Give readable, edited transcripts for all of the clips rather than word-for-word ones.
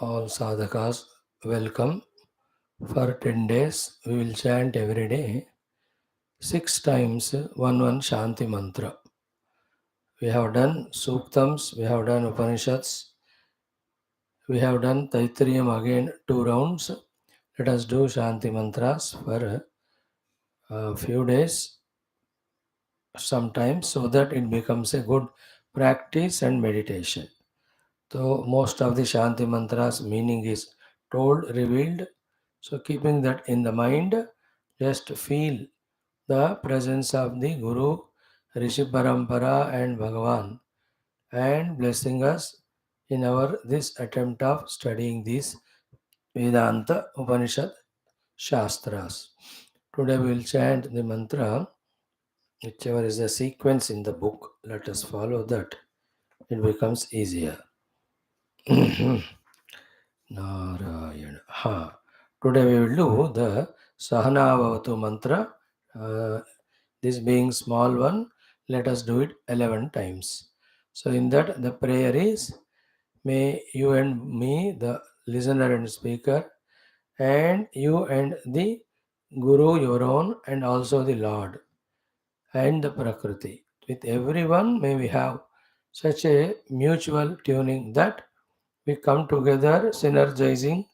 All sadhakas, welcome. For 10 days, we will chant every day 6 times one Shanti mantra. We have done Suktams, we have done Upanishads, we have done Taittiriya again 2 rounds. Let us do Shanti mantras for a few days sometimes so that it becomes a good practice and meditation. So most of the Shanti mantras meaning is told, revealed. So keeping that in the mind, just feel the presence of the Guru, Rishi Parampara and Bhagavan and blessing us in our this attempt of studying these Vedanta Upanishad Shastras. Today we will chant the mantra, whichever is the sequence in the book. Let us follow that. It becomes easier. Narayana. Ha. Today we will do the Sahanavavatu mantra. This being small one, let us do it 11 times. So in that the prayer is, may you and me, the listener and speaker, and you and the Guru, your own, and also the Lord and the Prakriti. With everyone, may we have such a mutual tuning that we come together synergizing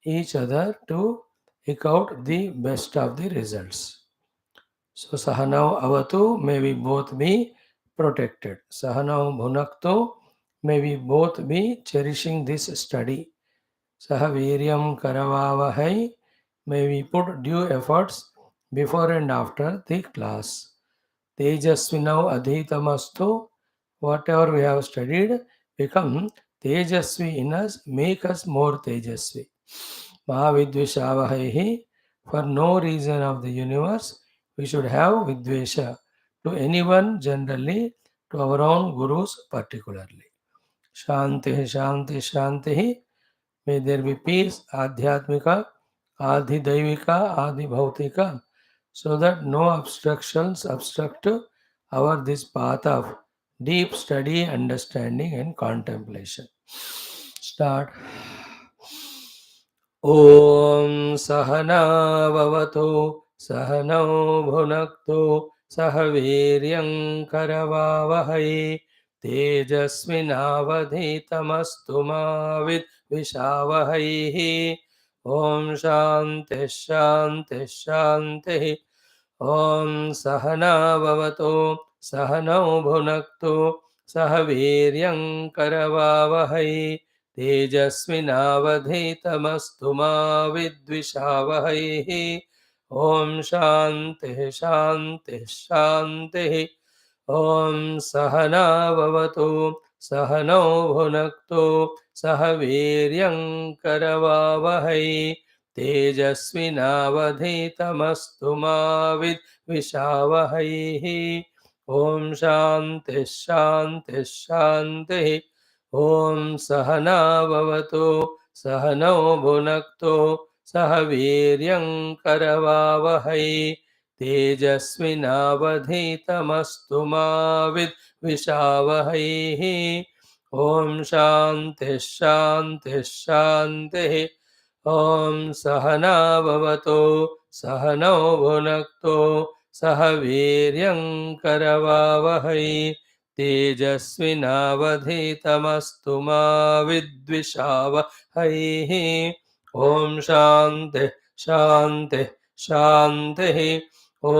each other to eke out the best of the results. So Sahanau Avatu, may we both be protected. Sahanau Bhunaktu, may we both be cherishing this study. Sahaviryam Karavavahai, may we put due efforts before and after the class. Tejasvinau Adhitamastu, whatever we have studied, become Tejasvi in us, make us more Tejasvi. Mahavidvishavahahi, for no reason of the universe, we should have Vidvesha to anyone generally, to our own Gurus particularly. Shanti, Shanti, Shanti. May there be peace, Adhyatmika, Adhidaivika, Adhibhautika, so that no obstructions obstruct our this path of deep study, understanding, and contemplation. Start. Om Sahana Vavato Sahano Bhunakto Sahaviryam Karavavahai Tejasvinavadhitamastu ma Vishavahai. Om Shanti Shanti Shanti. Om Sahana Vavato Sahano Bhunakto Sahaviryam Karavavahai तेजस्विनावधीतमस्तु मा विद्विषावहैः ॐ शान्तिः शान्तिः शान्तिः ॐ सहनाववतु सहनौ भुनक्तु सह वीर्यं करवावहै तेजस्विनावधीतमस्तु मा विद्विषावहैः ॐ शान्तिः शान्तिः शान्तिः ॐ सहनाववतु सहनौ भुनक्तु सह वीर्यं करवावहै तेजस्विनावधीतमस्तु मा विद्विषावहैः ॐ शान्तिः शान्तिः शान्तिः ॐ सहनाववतु सहनौ भुनक्तु सह वीर्यं करवावहै तेजस्विनावधीतमस्तु मा विद्विषावहैः ॐ शान्तिः शान्तिः शान्तिः ॐ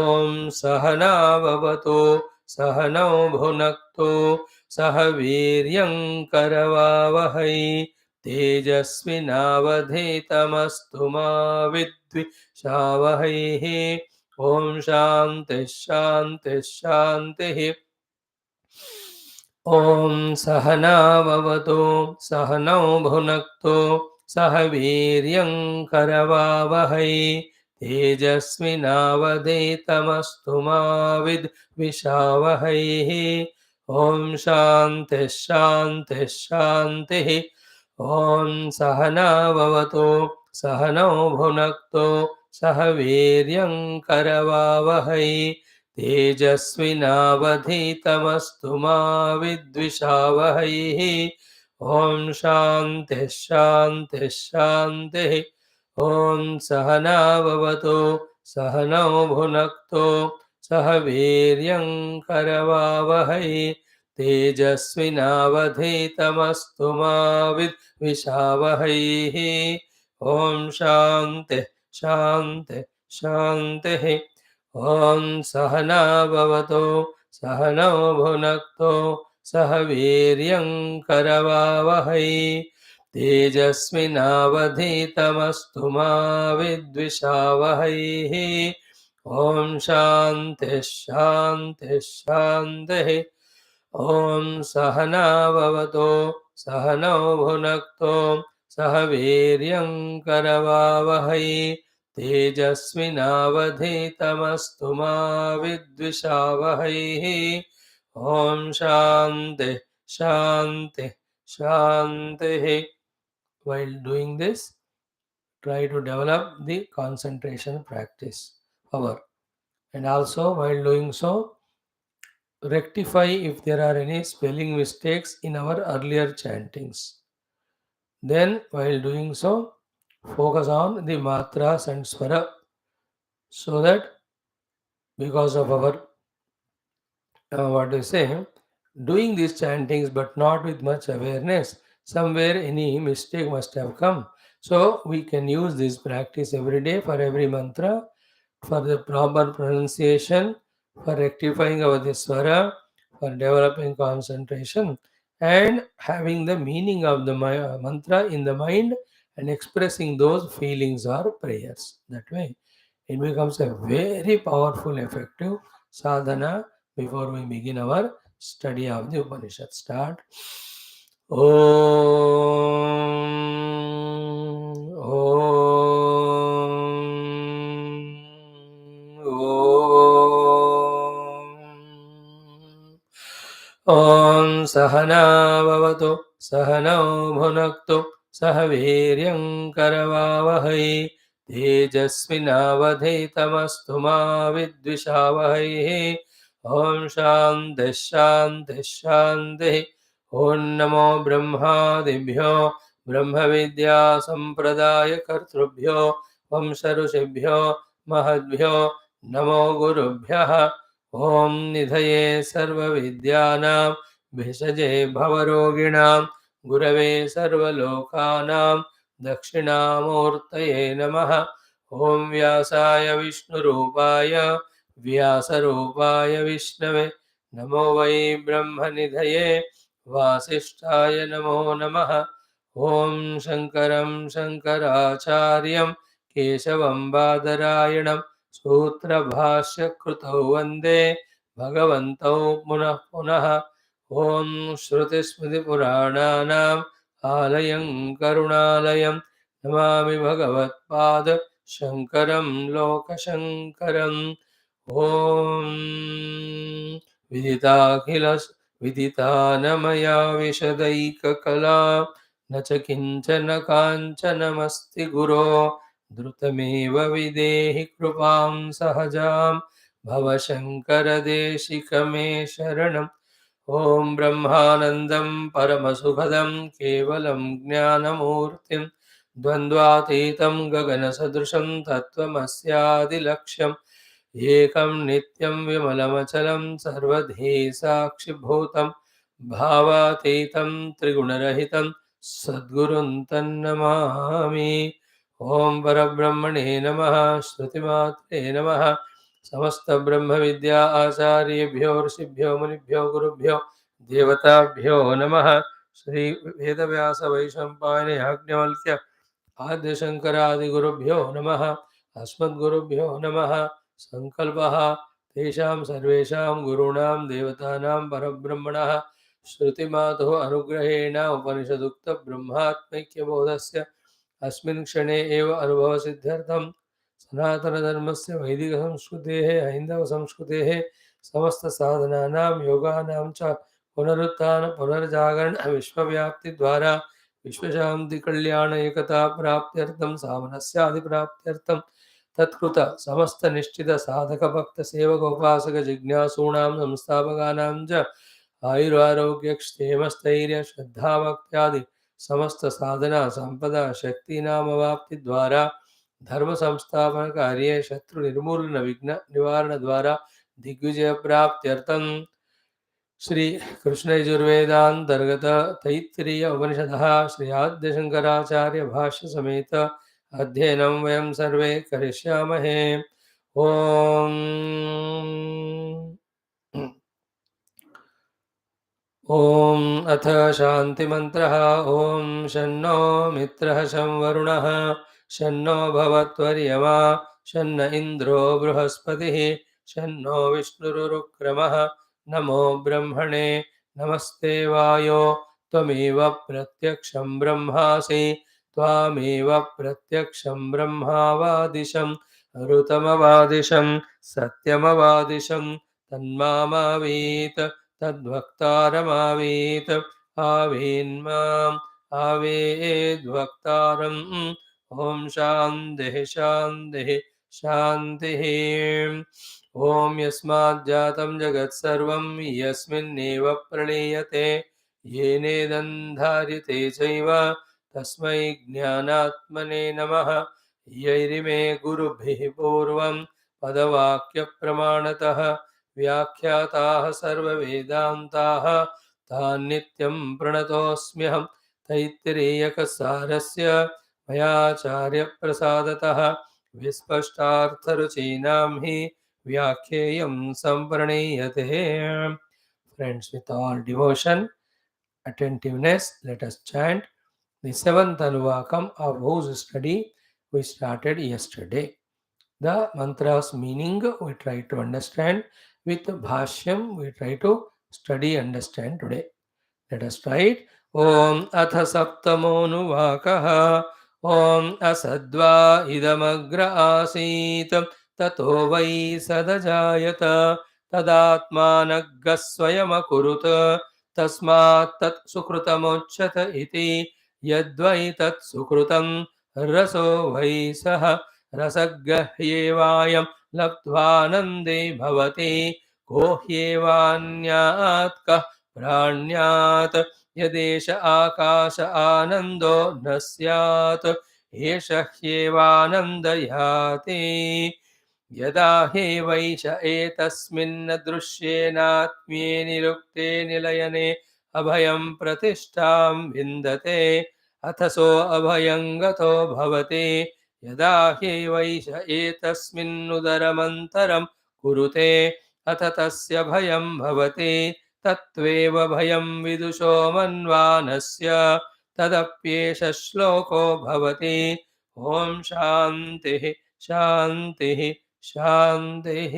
सहनाववतु सहनौ भुनक्तु सह वीर्यं करवावहै तेजस्विनावधीतमस्तु मा विद्विषावहैः ॐ शान्तिः शान्तिः शान्तिः ॐ सहनाववतु सहनौ भुनक्तु सह वीर्यं करवावहै तेजस्विनावधीतमस्तु मा विद्विषावहैः ॐ शान्तिः शान्तिः शान्तिः ॐ सहनाववतु सहनौ भुनक्तु सह वीर्यं करवावहै तेजस्विनावधीतमस्तु मा विद्विषावहैः Om Shanti Shanti Shanti. Om Sahana Bhavatu Sahanau Bhunakto Sahaviryam Karavavahai Tejasvinavadhitamastu ma vidvishavahai. Om Shanti Shanti Shanti. Om Sahana Bhavatu Sahanau Bhunakto Sahaviryam Karavavahai Tejasvinavadhitamastu ma vidvishavahai. Om Shanti Shanti Shanti. Om Sahana Bhavatu Sahanau Bhunakto Sahaviryam Karavavahai Tejasvinavadhitamastu ma vidvishavahai. Om Shanti Shanti Shanti. While doing this, try to develop the concentration practice power, and also while doing so, rectify if there are any spelling mistakes in our earlier chantings. Then, while doing so, focus on the matras and swara, so that because of our what do you say, doing these chantings but not with much awareness, somewhere any mistake must have come. So we can use this practice every day for every mantra, for the proper pronunciation, for rectifying our the swara, for developing concentration, and having the meaning of the mantra in the mind and expressing those feelings or prayers. That way, it becomes a very powerful, effective sadhana before we begin our study of the Upanishad. Start. Om. Om. Om. Om Sahana Bhavatu Sahanau Bhunaktu Sahaviryam Karavavahai Tejasvinavadhitamastu ma vidvishavahai. Om Shanti Shanti Shanti. Om Namo Brahmadibhyo Brahma Vidya Sampradaya Kartrubhyo Vamsharusibhyo Mahadbhyo Namo Gurubhyaha. Om Nidhaye Sarva Vidyanam Bhishaje Bhavaroginam Gurave Sarva Lokanam Dakshinamurtaye Namaha. Om Vyasaya Vishnurupaya Vyasarupaya Vishnave Namo Vai Brahmanidhaye Vasishtaya Namo Namaha. Om Shankaram Shankaracharyam Keshavam Badarayanam Sutra Bhashya Krutau Vande Bhagavantau Punah Punah. Om Shruti Smriti Purananam Alayam Karunalayam Namami Bhagavat Pada Shankaram Lokashankaram. Om Viditakilas Viditanamaya Vishadaika न च किञ्चन काञ्चनमस्ति गुरो द्रुतमेव विदेहि कृपां सहजां भवशङ्करदेशिकमे शरणम्. ॐ ब्रह्मानन्दं परमसुखदं केवलं ज्ञानमूर्तिं द्वन्द्वातीतं गगनसदृशं तत्त्वमस्यादिलक्ष्यम् एकं नित्यं विमलमचलं सर्वधी साक्षिभूतं भावातीतं त्रिगुणरहितं सद्गुरुं तन्नमामि. ॐ परब्रह्मणे नमः. श्रुतिमात्रे नमः. समस्त ब्रह्म विद्या आचार्येभ्यो ऋषिभ्यो मुनिभ्यो गुरुभ्यो देवताभ्यो नमः. श्री वेदव्यास वैशंपायन याज्ञवल्क्य आद्य शंकरादिगुरुभ्यो नमः. अस्मद्गुरुभ्यो नमः. संकल्पः तेषां सर्वेषां गुरूणां देवतानां परब्रह्मणः श्रुतिमातुः अनुग्रहेण उपनिषदुक्त ब्रह्मात्मैक्यबोधस्य अस्मिन् क्षणे एव अनुभवसिद्ध्यर्थं सनातनधर्मस्य वैदिकसंस्कृतेः हैन्दवसंस्कृतेः समस्तसाधनानां योगानां च पुनरुत्थान पुनर्जागरण विश्वव्याप्तिद्वारा विश्वशान्तिकल्याण एकता प्राप्त्यर्थं सामनस्यादिप्राप्त्यर्थं तत्कृत समस्तनिष्ठित साधक भक्त सेवक उपासक जिज्ञासूणां संस्थापकानां च आयुरारोग्यक्षेमस्थैर्य श्रद्धाभक्त्यादि समस्त साधना संपदा शक्ति नामवाप्ति द्वारा धर्म संस्थापन कार्य शत्रु निर्मूलन विघ्न निवारण द्वारा दिग्विजय प्राप्त्यर्थम श्री कृष्ण यजुर्वेदांतर्गत तैत्तिरीय उपनिषदः श्री आद्य शंकराचार्य भाष्य समेत अध्ययनं वयं सर्वे करिष्यामहे। ओम ॐ अथ शान्तिमन्त्रः ॐ शन्नो मित्रः शं वरुणः शन्नो भवत्वर्यमा शन्न इन्द्रो बृहस्पतिः शन्नो विष्णुरुक्रमः नमो ब्रह्मणे नमस्ते वायो त्वमेव प्रत्यक्षं ब्रह्मासि त्वामेव प्रत्यक्षं ब्रह्मावादिशं ऋतमवादिशं सत्यमवादिशं तन्मामावीत तद्वक्तारमावीत आवीन्माम् आवेद्वक्तारम्। ॐ शान्तिः शान्तिः शान्तिः। ॐ यस्माज्जातं जगत्सर्वं यस्मिन्नेव प्रणीयते येनेदन्धार्यते चैव तस्मै ज्ञानात्मने नमः। यैरिमे गुरुभिः पूर्वं पदवाक्यप्रमाणतः व्याख्याताः सर्ववेदान्ताः तान् नित्यं प्रणतोऽस्म्यहं। तैत्तिरीयकसारस्य मयाचार्यप्रसादतः विस्पष्टार्थरुचीनां हि व्याख्येयं सम्प्रणीयते। Friends, with all devotion, attentiveness, let us chant the seventh Anuvakam, of whose study we started yesterday. The mantra's meaning we try to understand. With Bhashyam we try to study, understand today. Let us try it. Om atha saptamonuvakaha. Om asadva idamagra asit. Tato vai sadajayata. Tadatmanaggasvayamakurut. Tasmat tat sukrutamocchata iti. Yadvai tat sukrutam raso vai saha रसग्रह्येवायं लब्ध्वानन्दे भवति को ह्येवान्यात् कः प्राण्यात् यदेश आकाश आनन्दो न स्यात् एष ह्येवानन्दयाति यदा ह्येवैष एतस्मिन् दृश्येनात्म्ये निरुक्ते निलयने अभयं प्रतिष्ठां विन्दते अथसो अभयं गतो भवति यदा ह्यैवैष एतस्मिन्नुदरमन्तरं कुरुते अथ तस्य भयं भवति तत्त्वेव भयं विदुषो मन्वानस्य तदप्येष श्लोको भवति। ॐ शान्तिः शान्तिः शान्तिः।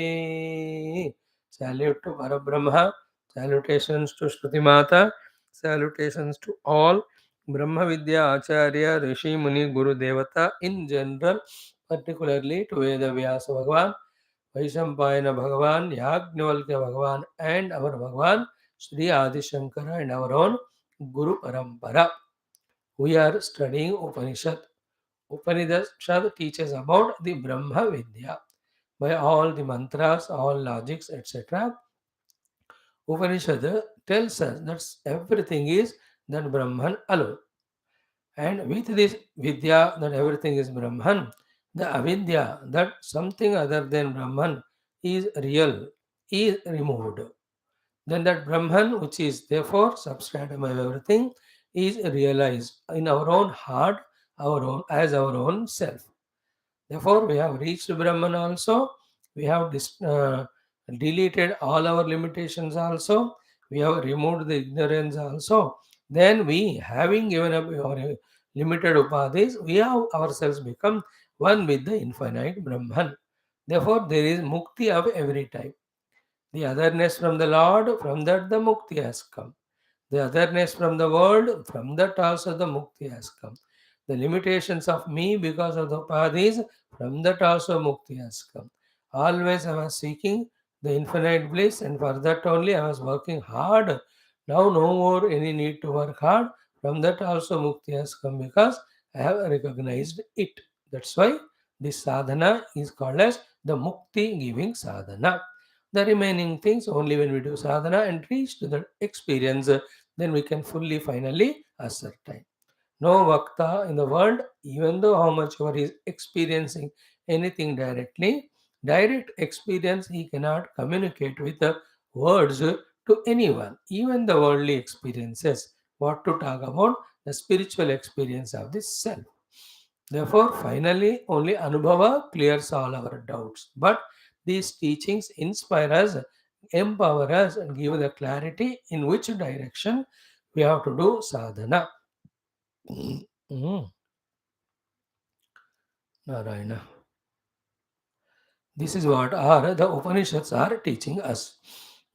Salute to Parabrahma, salutations to Shruti Mata, salutations to all Brahma Vidya Acharya, Rishi, Muni, Guru Devata in general, particularly to Veda Vyasa Bhagavan, Vaishampayana Bhagavan, Yajnavalkya Bhagavan, and our Bhagavan, Sri Adi Shankara, and our own Guru Parampara. We are studying Upanishad. Upanishad teaches about the Brahma Vidya. By all the mantras, all logics, etc. Upanishad tells us that everything is that Brahman alone. And with this Vidya, that everything is Brahman, the avidya, that something other than Brahman is real, is removed. Then that Brahman, which is therefore substratum of everything, is realized in our own heart, our own as our own self. Therefore, we have reached Brahman also. We have deleted all our limitations also. We have removed the ignorance also. Then we, having given up our limited upadhis, we have ourselves become one with the infinite Brahman. Therefore, there is mukti of every type. The otherness from the Lord, from that the mukti has come. The otherness from the world, from that also the mukti has come. The limitations of me because of the upadhis, from that also mukti has come. Always I was seeking the infinite bliss, and for that only I was working hard. Now no more any need to work hard. From that also mukti has come because I have recognized it. That's why this sadhana is called as the mukti giving sadhana. The remaining things only when we do sadhana and reach to the experience, then we can fully finally ascertain. No Vakta in the world, even though how much ever he is experiencing anything directly, direct experience he cannot communicate with the words to anyone, even the worldly experiences. What to talk about? The spiritual experience of the self. Therefore, finally, only Anubhava clears all our doubts. But these teachings inspire us, empower us, and give the clarity in which direction we have to do sadhana. Mm. Narayana. This is what are the Upanishads are teaching us.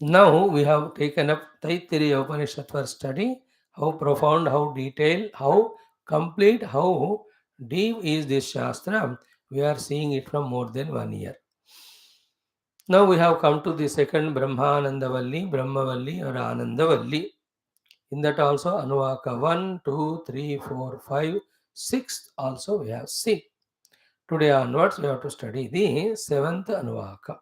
Now we have taken up Taittiriya Upanishad for study. How profound, how detailed, how complete, how deep is this Shastra. We are seeing it from more than 1 year. Now we have come to the second Brahmananda Valli, Brahma Valli or Ananda Valli. In that also Anuvaka 1, 2, 3, 4, 5, 6 also we have seen. Today onwards we have to study the seventh Anuvaka.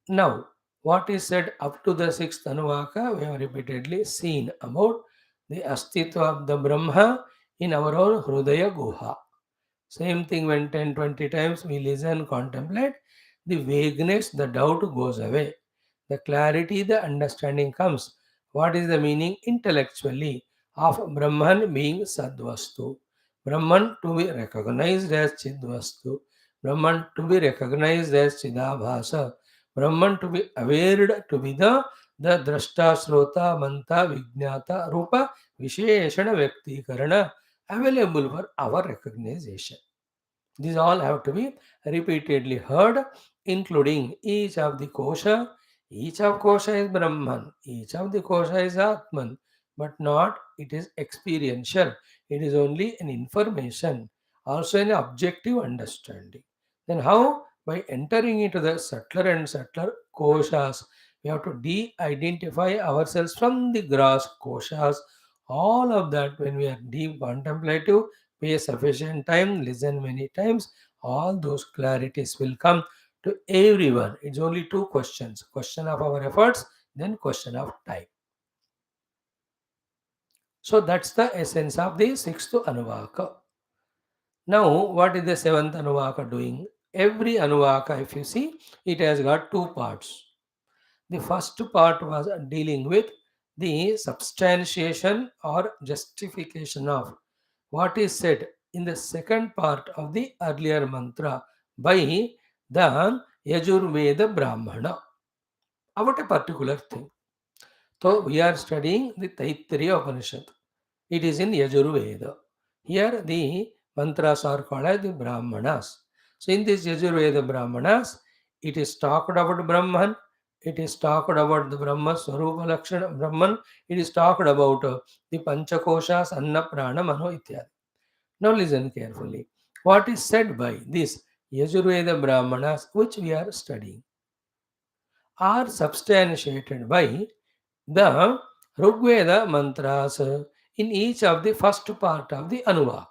Now, what is said up to the sixth Anuvaka, we have repeatedly seen about the Astitva of the Brahma in our own Hrudaya Guha. Same thing when 10, 20 times we listen, contemplate, the vagueness, the doubt goes away. The clarity, the understanding comes. What is the meaning intellectually of Brahman being Sadvastu? Brahman to be recognized as Chidvastu. Brahman to be recognized as Chidabhasa. Brahman to be aware to be the Drashta, Srota, Manta, Vijnata, Rupa, Visheshana, Vyaktikarana available for our recognition. These all have to be repeatedly heard, including each of the kosha. Each of kosha is Brahman, each of the kosha is Atman, but not it is experiential. It is only an information, also an objective understanding. Then how? By entering into the subtler and subtler koshas, we have to de-identify ourselves from the gross koshas. All of that when we are deep contemplative, pay sufficient time, listen many times, all those clarities will come to everyone. It's only two questions: question of our efforts, then question of time. So that's the essence of the sixth Anuvaka. Now, what is the seventh Anuvaka doing? Every Anuvaka, if you see, it has got two parts. The first part was dealing with the substantiation or justification of what is said in the second part of the earlier mantra by the Yajurveda Brahmana about a particular thing. So we are studying the Taittiriya Upanishad. It is in Yajurveda. Here the mantras are called as the Brahmanas. So in this Yajurveda Brahmanas, it is talked about Brahman, it is talked about the Brahma Swarupa Lakshana Brahman, it is talked about the Panchakoshas, Anna Prana Mano Ityadi. Now listen carefully. What is said by these Yajurveda Brahmanas which we are studying are substantiated by the Rigveda mantras in each of the first part of the Anuvaka.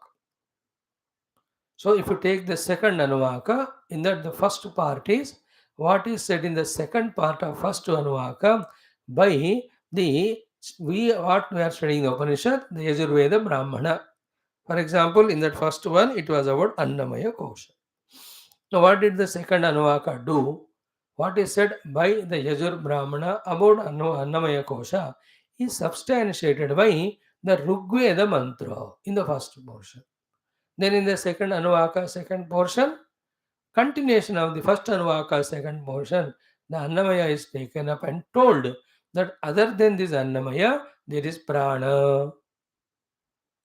So if you take the second Anuvaka, in that the first part is what is said in the second part of first Anuvaka by the what we are studying the Upanishad, the Yajurveda Brahmana. For example, in that first one, it was about Annamaya Kosha. Now, what did the second Anuvaka do? What is said by the Yajur Brahmana about Annamaya Kosha is substantiated by the Rigveda mantra in the first portion. Then in the second Anuvaka, second portion, continuation of the first Anuvaka, second portion, the Annamaya is taken up and told that other than this Annamaya, there is Prana.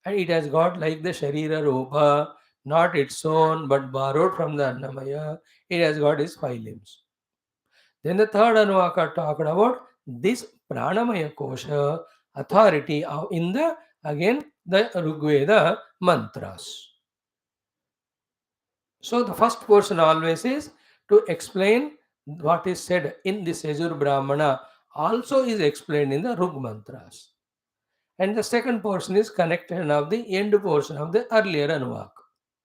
And it has got like the Sharira Rupa, not its own, but borrowed from the Annamaya. It has got its five limbs. Then the third Anuvaka talked about this Pranamaya Kosha authority in the again the Rigveda mantras. So the first portion always is to explain what is said in this Yajur Brahmana also is explained in the Rug mantras. And the second portion is connected of the end portion of the earlier Anuvaka.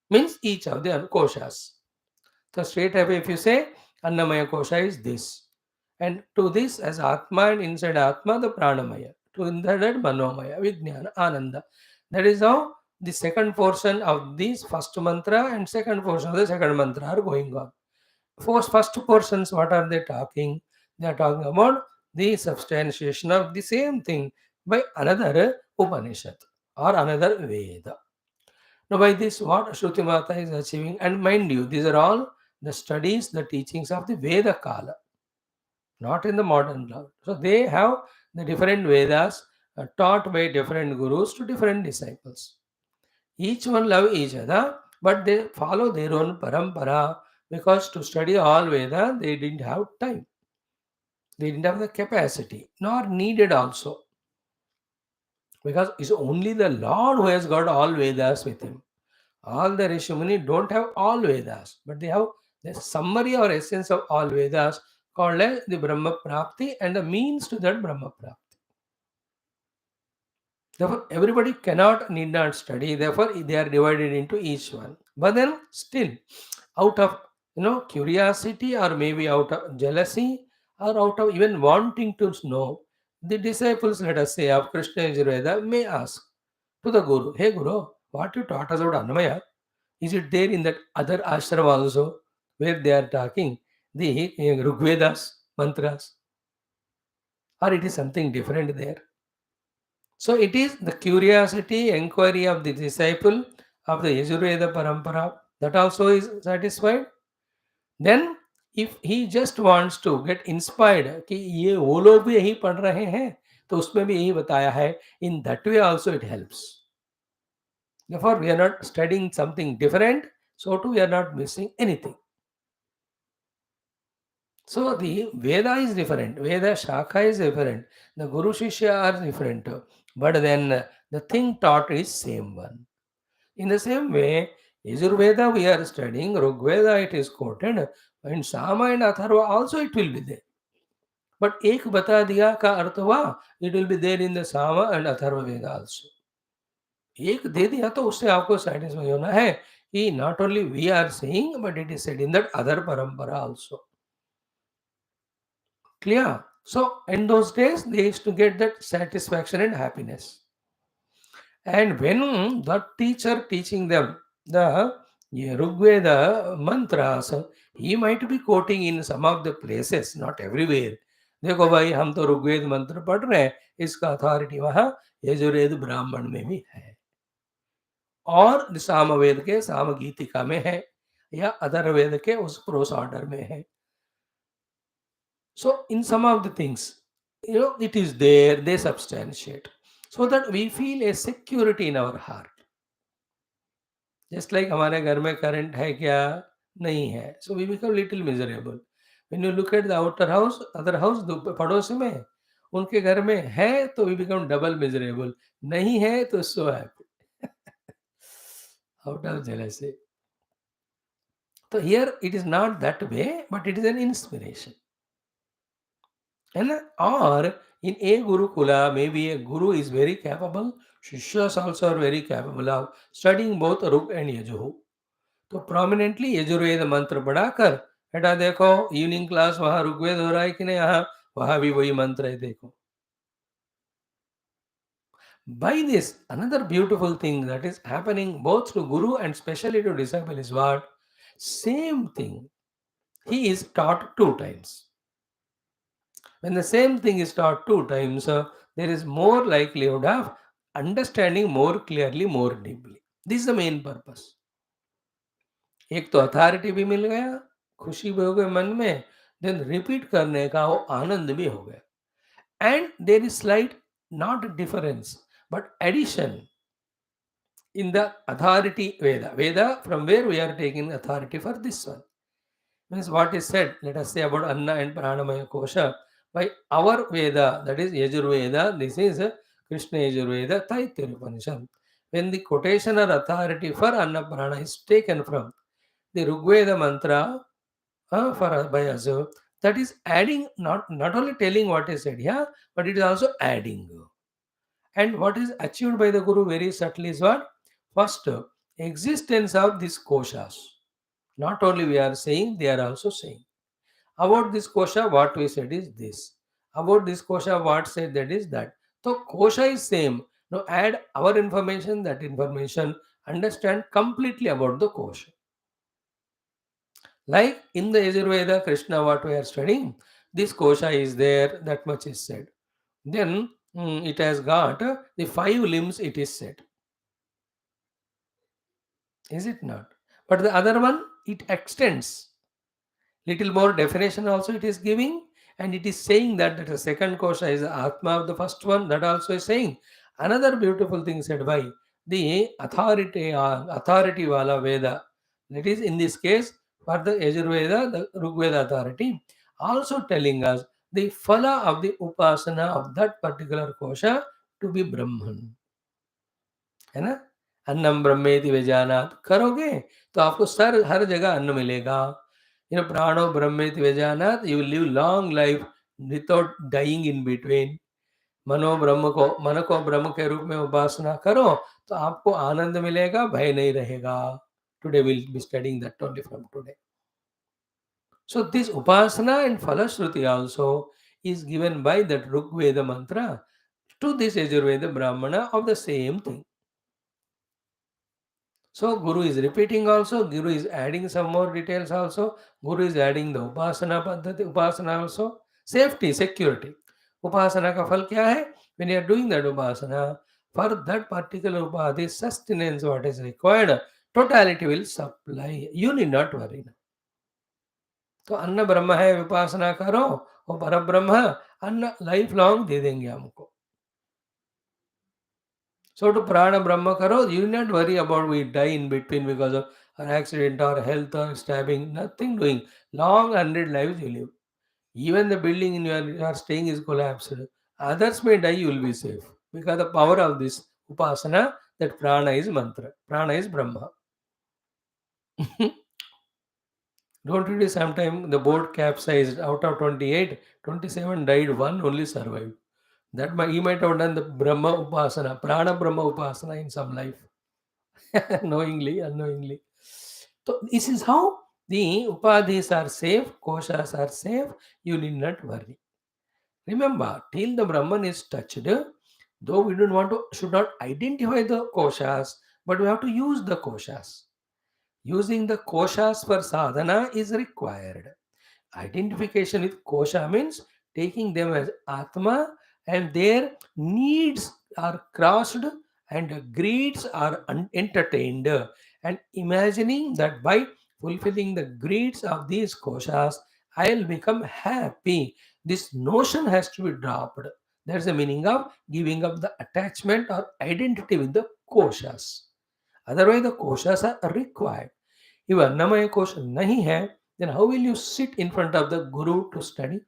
Means each of the koshas. So straight away if you say Annamaya Kosha is this. And to this, as Atma and inside Atma, the Pranamaya. To inside that Manomaya, Vijnana, Ananda. That is how the second portion of this first mantra and second portion of the second mantra are going on. First portions, what are they talking? They are talking about the substantiation of the same thing by another Upanishad or another Veda. Now, by this, what Shruti Mata is achieving, and mind you, these are all the studies, the teachings of the Veda Kala, not in the modern law. So, they have the different Vedas taught by different gurus to different disciples. Each one love each other, but they follow their own parampara because to study all Veda, they didn't have time. They didn't have the capacity, nor needed also. Because it's only the Lord who has got all Vedas with him. All the Rishimuni don't have all Vedas, but they have the summary or essence of all Vedas called as the Brahma Prapti and the means to that Brahma Prapti. Therefore, everybody need not study. Therefore, they are divided into each one. But then, still, out of curiosity or maybe out of jealousy or out of even wanting to know, the disciples, let us say, of Krishna Yajurveda may ask to the Guru, "Hey Guru, what you taught us about Annamaya, is it there in that other ashram also where they are talking the Rigvedas, mantras, or it is something different there?" So it is the curiosity, inquiry of the disciple of the Yajurveda Parampara that also is satisfied. Then if he just wants to get inspired कि ये वो लोग भी यही पढ़ रहे हैं तो उसमें भी यही बताया है, in that way also it helps. Therefore we are not studying something different, so too we are not missing anything. So the Veda is different, Veda Shakha is different, the Guru Shishya are different, but then the thing taught is same one. In the same way, Yajurveda we are studying, Rigveda it is quoted, and Sama and Atharva also it will be there. But एक बता दिया का अर्थ हुआ, it will be there in the Sama and Atharva Veda also. एक दे दिया तो उससे आपको satisfy होना है कि not only we are saying, but it is said in that other parampara also. Clear? So in those days, they used to get that satisfaction and happiness. And when the teacher teaching them the Rigveda mantras, he might be quoting in some of the places, not everywhere. देखो भाई हम तो ऋग्वेद मंत्र पढ़ रहे हैं, इसका authority वहाँ यजुर्वेद ब्राह्मण में भी है और सामवेद के सामगीतिका में है या अथर्ववेद के उस प्रोस ऑर्डर में है. So in some of the things, it is there, they substantiate, so that we feel a security in our heart. Just like हमारे घर में करंट है क्या नहीं है, so we become little miserable. When you look at the outer house, other house, पड़ोसी में उनके घर में है तो we become double miserable. नहीं है तो so happy out of jealousy. So here it is not that way, but it is an inspiration. And or in a Gurukula, maybe a Guru is very capable, Shishyas also are very capable of studying both Rug and Yajuhu. तो prominently Yajurveda मंत्र पढ़ाकर बेटा देखो evening class वहाँ ऋग्वेद हो रहा है कि नहीं, यहाँ वहाँ भी वही मंत्र है देखो. By this, another beautiful thing that is happening both to Guru and especially to disciple is what? Same thing. He is taught two times. When the same thing is taught two times, there is more likelihood of understanding more clearly, more deeply. This is the main purpose. एक तो authority भी मिल गया, खुशी भी हो गई मन में, देन रिपीट करने का वो आनंद भी हो गया. And there is slight not difference but addition in the authority Veda from where we are taking authority for this one. Means what is said, let us say about Anna and Pranamaya Kosha, by our Veda, that is Yajurveda, this is Krishna Yajurveda, Taittiriya Upanishad. When the quotation or authority for Anna Prana is taken from the Rigveda mantra for by us, that is adding, not only telling what is said here, but it is also adding. And what is achieved by the Guru very subtly is what? First, existence of these koshas. Not only we are saying, they are also saying. About this kosha, what we said is this. About this kosha, what said that is that. So kosha is same. Now add our information, that information, understand completely about the kosha. Like in the Yajurveda, Krishna, what we are studying, this kosha is there, that much is said. Then it has got the 5 limbs, it is said. Is it not? But the other one, it extends. Little more definition also it is giving, and it is saying that the second kosha is the Atma of the first one, that also is saying. Another beautiful thing said by the authority wala Veda. That is in this case for the Yajurveda, the Rigveda authority, also telling us the phala of the upasana of that particular kosha to be Brahman. है ना? अन्नम ब्रह्मेति व्यजानात करोगे तो आपको sir हर जगह अन्न मिलेगा. प्राणो ब्रह्मेति व्यजानात, you will live long life without dying in between. मन को ब्रह्म के रूप में उपासना करो तो आपको आनंद मिलेगा, भय नहीं रहेगा. Today will be studying that only from today. So this upasana and falashruti also is given by that Rigveda mantra to this Yajurveda Brahmana of the same thing. So Guru is repeating also, Guru is adding some more details also, Guru is adding the Upasana Paddhati, Upasana also, safety, security. Upasana ka phal kya hai? When you are doing that Upasana, for that particular Upadhi, sustenance what is required, totality will supply. You need not worry. तो अन्न ब्रह्म है, उपासना करो, वो पर ब्रह्म अन्न life long they देंगे हमको. So to prana brahma karo, you not worry about we die in between because of an accident or health or stabbing, nothing doing. Long 100 lives you live. Even the building in you are staying is collapsed. Others may die, you will be safe. Because the power of this upasana, that prana is mantra. Prana is Brahma. Don't you do sometime the boat capsized out of 28, 27 died, one only survived. He might have done the Brahma upasana, prana Brahma upasana in some life. Knowingly, unknowingly. So this is how the upadhis are safe, koshas are safe. You need not worry. Remember, till the Brahman is touched, though we don't want to, should not identify the koshas, but we have to use the koshas. Using the koshas for sadhana is required. Identification with kosha means taking them as atma, and their needs are crossed and greeds are entertained, and imagining that by fulfilling the greeds of these koshas I'll become happy. This notion has to be dropped. That's the meaning of giving up the attachment or identity with the koshas. Otherwise the koshas are required. If Annamaya kosha nahi hai, then how will you sit in front of the Guru to study?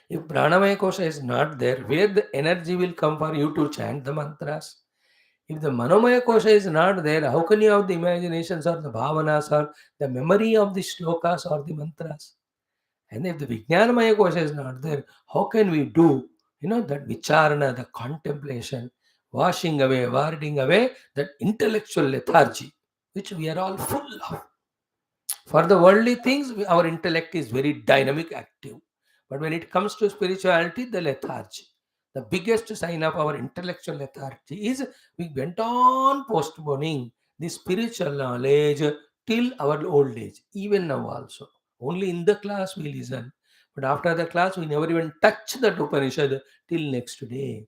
If Pranamaya kosha is not there, where the energy will come for you to chant the mantras? If the Manomaya kosha is not there, how can you have the imaginations or the bhavanas or the memory of the shlokas or the mantras? And if the Vijnanamaya kosha is not there, how can we do, that vicharana, the contemplation, warding away that intellectual lethargy, which we are all full of. For the worldly things, our intellect is very dynamic, active. But when it comes to spirituality, the lethargy. The biggest sign of our intellectual lethargy is we went on postponing the spiritual knowledge till our old age, even now also. Only in the class we listen. But after the class, we never even touch that Upanishad till next day.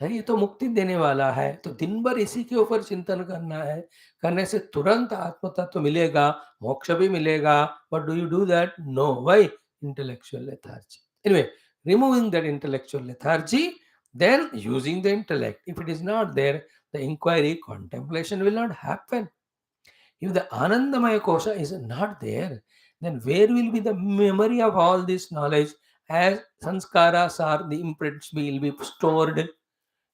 है, ये तो मुक्ति देने वाला है, तो दिन भर इसी के ऊपर चिंतन करना है. करने से तुरंत आत्म तत्व मिलेगा, मोक्ष भी मिलेगा. But do you do that? No. Why? Intellectual lethargy. Anyway, removing that intellectual lethargy, then using the intellect. If it is not there, the inquiry, contemplation will not happen. If the Anandamaya kosha is not there, then where will be the memory of all this knowledge, as sanskaras are the imprints will be stored?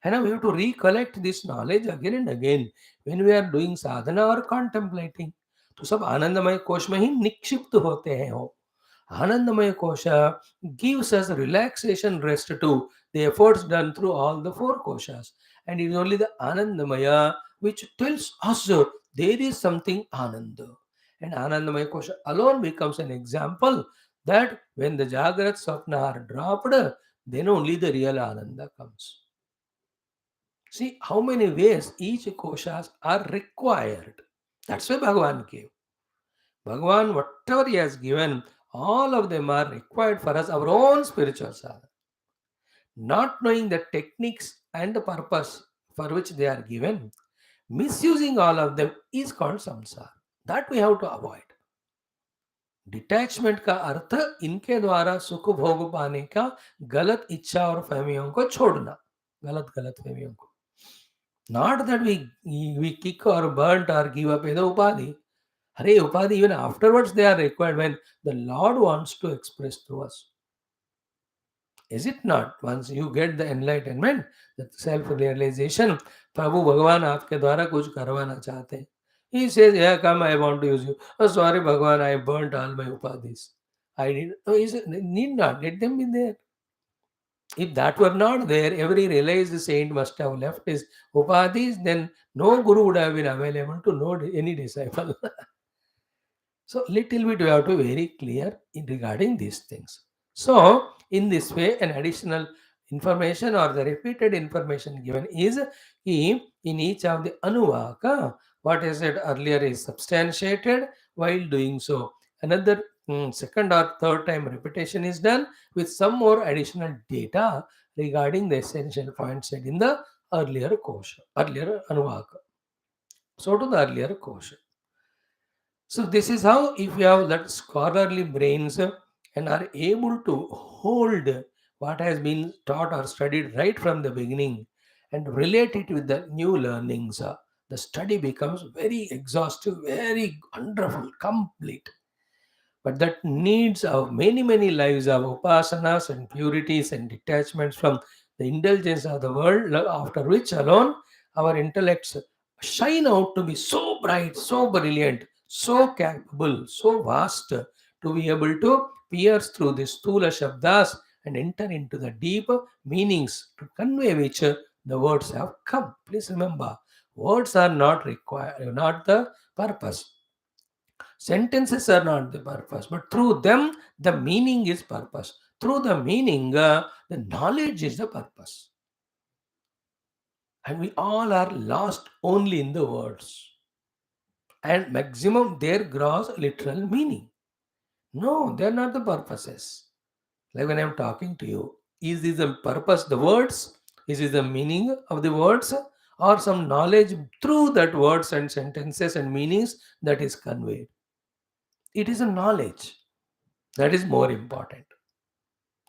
And we have to recollect this knowledge again and again when we are doing sadhana or contemplating. तो सब आनंदमय कोश में ही निक्षिप्त होते हैं हो. आनंदमय कोशा gives us relaxation, rest to the efforts done through all the 4 koshas, and it is only the Anandamaya which tells us there is something Ananda. And Anandamaya Kosha alone becomes an example that when the Jagrat Swapna are dropped, then only the real Ananda comes. See how many ways each koshas are required. That's why Bhagavan gave. Bhagavan, whatever he has given, all of them are required for us, our own spiritual sadhana. Not knowing the techniques and the purpose for which they are given, misusing all of them is called samsara. That we have to avoid. Detachment का अर्थ इनके द्वारा सुख भोग पाने का गलत इच्छा और फहमियों को छोड़ना, गलत गलत फहमियों को. Not that we kick or burnt or give up the upadhi. Hare upadhi, even afterwards they are required when the Lord wants to express through us. Is it not? Once you get the enlightenment, the self-realization, Prabhu Bhagavan आपके द्वारा कुछ करवाना चाहते हैं. He says, yeah, come, I want to use you. Oh, sorry, Bhagavan, I burnt all my upadhis. I did. Oh, he said, need not, let them be there. If that were not there, every realized saint must have left his upadhis, then no guru would have been available to know any disciple. So little bit we have to be very clear in regarding these things. So in this way, an additional information or the repeated information given is in each of the anuvaka. What I said earlier is substantiated while doing so. Another second or third time repetition is done with some more additional data regarding the essential points said in the earlier kosha, earlier anuvaka. So to the earlier kosha. So this is how, if you have that scholarly brains and are able to hold what has been taught or studied right from the beginning and relate it with the new learnings, the study becomes very exhaustive, very wonderful, complete. But that needs of many lives of upasanas and purities and detachments from the indulgence of the world, after which alone our intellects shine out to be so bright, so brilliant, so capable, so vast, to be able to pierce through the stula shabdas and enter into the deep meanings to convey which the words have come. Please remember, words are not required, not the purpose. Sentences are not the purpose, but through them, the meaning is purpose. Through the meaning, the knowledge is the purpose. And we all are lost only in the words. And maximum their gross literal meaning. No, they are not the purposes. Like when I am talking to you, is this the purpose, the words? Is this the meaning of the words? Or some knowledge through that words and sentences and meanings that is conveyed? It is a knowledge. That is more important.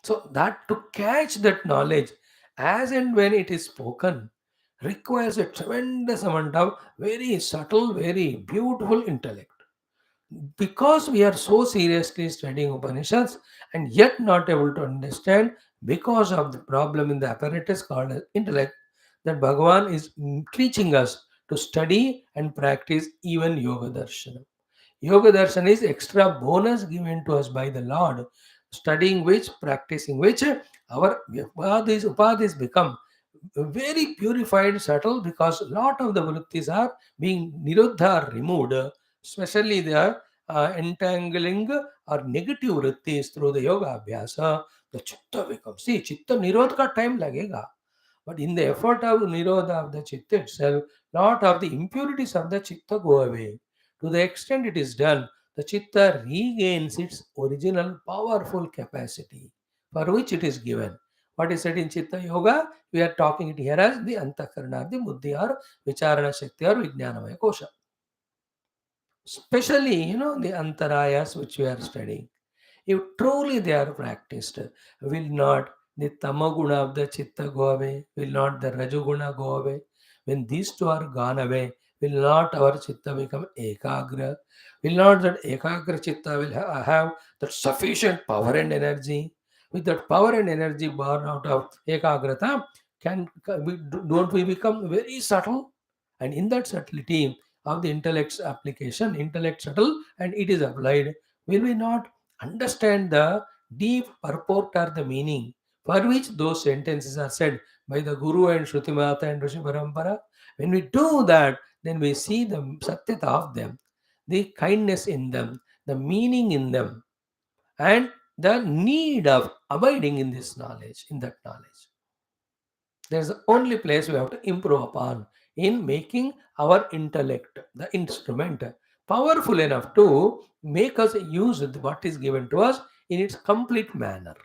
So that to catch that knowledge as and when it is spoken requires a tremendous amount of very subtle, very beautiful intellect. Because we are so seriously studying Upanishads and yet not able to understand because of the problem in the apparatus called as intellect, that Bhagavan is teaching us to study and practice even Yoga Darshana. Yoga darshan is extra bonus given to us by the Lord, studying which, practicing which, our upadhis become very purified, subtle, because a lot of the vrittis are being niruddha, removed, especially the entangling or negative vrittis through the yoga abhyasa. The chitta becomes, see, chitta nirodh ka time lagega. But in the effort of nirodha of the chitta itself, lot of the impurities of the chitta go away. To the extent it is done, the chitta regains its original powerful capacity for which it is given. What is said in Chitta Yoga? We are talking it here as the Antakarana, the Buddhi or Vicharana Shakti or Vijnanamaya Kosha. Especially, the Antarayas which we are studying. If truly they are practiced, will not the tamaguna of the chitta go away? Will not the rajoguna go away? When these two are gone away, will not our chitta become ekagra? Will not that ekagra chitta will have that sufficient power and energy? With that power and energy born out of ekagrata, don't we become very subtle? And in that subtlety of the intellect's application, intellect subtle and it is applied, will we not understand the deep purport or the meaning for which those sentences are said by the Guru and Shruti Mata and Rishi Parampara? When we do that, then we see the satyata of them. the kindness in them, the meaning in them, and the need of abiding in this knowledge, in that knowledge. There's the only place we have to improve upon in making our intellect, the instrument, powerful enough to make us use what is given to us in its complete manner.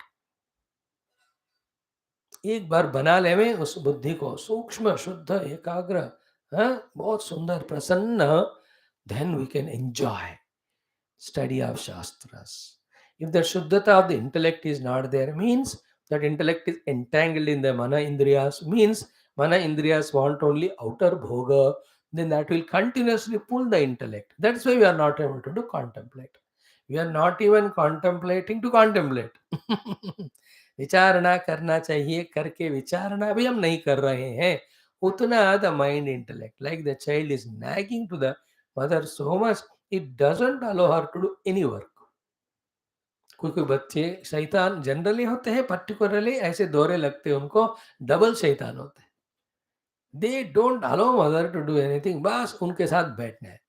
एक बार बना लेवे उस बुद्धि को सूक्ष्म शुद्ध एकाग्र, बहुत सुंदर प्रसन्न, then we can enjoy study of Shastras. If the Shuddhata of the intellect is not there, means that intellect is entangled in the Mana Indriyas, means Mana Indriyas want only outer bhoga, then that will continuously pull the intellect. That's why we are not able to do contemplate. We are not even contemplating to contemplate. विचारणा करना चाहिए करके विचारणा भी हम नहीं कर रहे हैं उतना the mind intellect like the child is nagging to the mother so much it doesn't allow her to do any work. कोई कोई बच्चे शैतान जनरली होते हैं, पर्टिकुलरली ऐसे दौरे लगते हैं उनको, डबल शैतान होते हैं. They don't allow mother to do anything, बस उनके साथ बैठना है,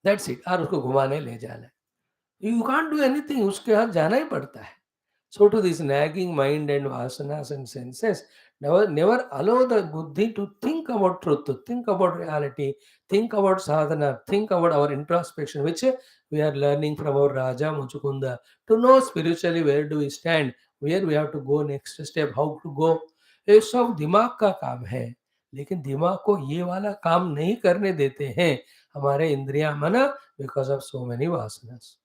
दैट्स इट, और उसको घुमाने ले जाना है. यू कांट डू एनीथिंग, उसके हाथ जाना ही पड़ता है. So to this nagging mind and vasanas and senses, never allow the buddhi to think about truth, to think about reality, think about sadhana, think about our introspection, which we are learning from our Raja Muchukunda, to know spiritually where do we stand, where we have to go next step, how to go. ये सब दिमाग का काम है, लेकिन दिमाग को ये वाला काम नहीं करने देते हैं हमारे इंद्रिया मन, because of so many vasanas.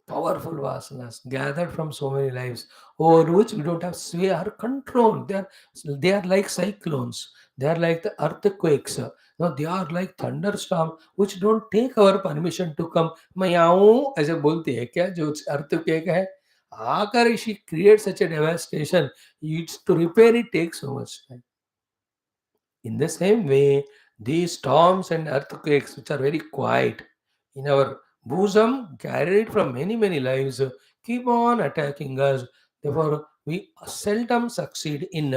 Powerful vasanas gathered from so many lives over which we don't have sway or control. They are like cyclones. They are like the earthquakes. No, they are like thunderstorm which don't take our permission to come. मैं आऊं ऐसे बोलती है क्या जो earthquake है, आकर she creates such a devastation. It's to repair it takes so much time. In the same way, these storms and earthquakes, which are very quiet in our bosom, carried from many, many lives, keep on attacking us. Therefore, we seldom succeed in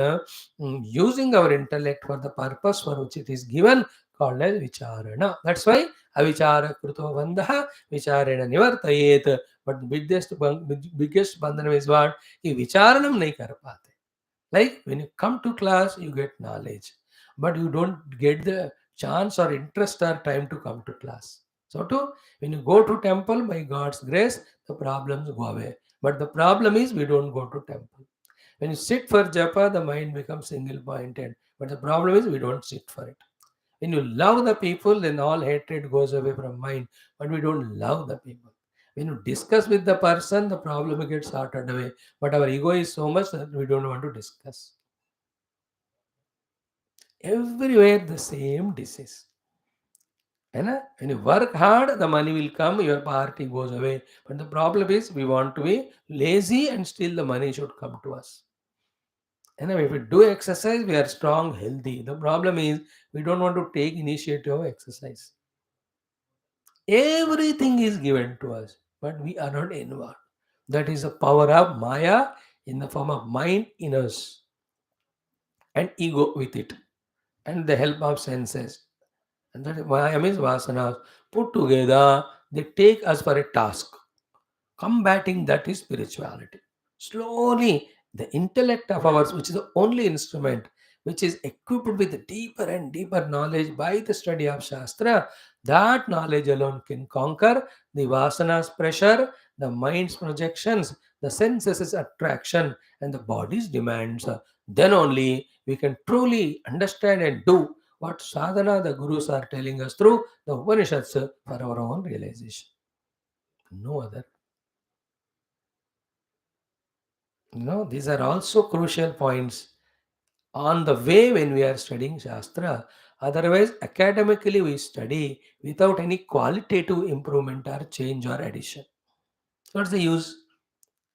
using our intellect for the purpose for which it is given, called as vicharana. That's why avichara kruto bandha vicharena nivartayet. But the biggest bandhana is what? कि विचारणम नहीं कर पाते. Like when you come to class, you get knowledge, but you don't get the chance or interest or time to come to class. So too, when you go to temple by God's grace, the problems go away. But the problem is we don't go to temple. When you sit for japa, the mind becomes single pointed. But the problem is we don't sit for it. When you love the people, then all hatred goes away from mind. But we don't love the people. When you discuss with the person, the problem gets sorted away. But our ego is so much that we don't want to discuss. Everywhere the same disease. When you work hard, the money will come, your poverty goes away. But the problem is we want to be lazy and still the money should come to us. And if we do exercise, we are strong, healthy. The problem is we don't want to take initiative of exercise. Everything is given to us, but we are not involved. That is the power of Maya in the form of mind in us and ego with it, and the help of senses. And that Maya means vasanas. Put together, they take us for a task. Combating that is spirituality. Slowly, the intellect of ours, which is the only instrument which is equipped with deeper and deeper knowledge by the study of Shastra, that knowledge alone can conquer the vasanas pressure, the mind's projections, the senses' attraction, and the body's demands. Then only we can truly understand and do what sadhana the gurus are telling us through the Upanishads for our own realization. No other. These are also crucial points on the way when we are studying Shastra. Otherwise, academically we study without any qualitative improvement or change or addition. What's the use?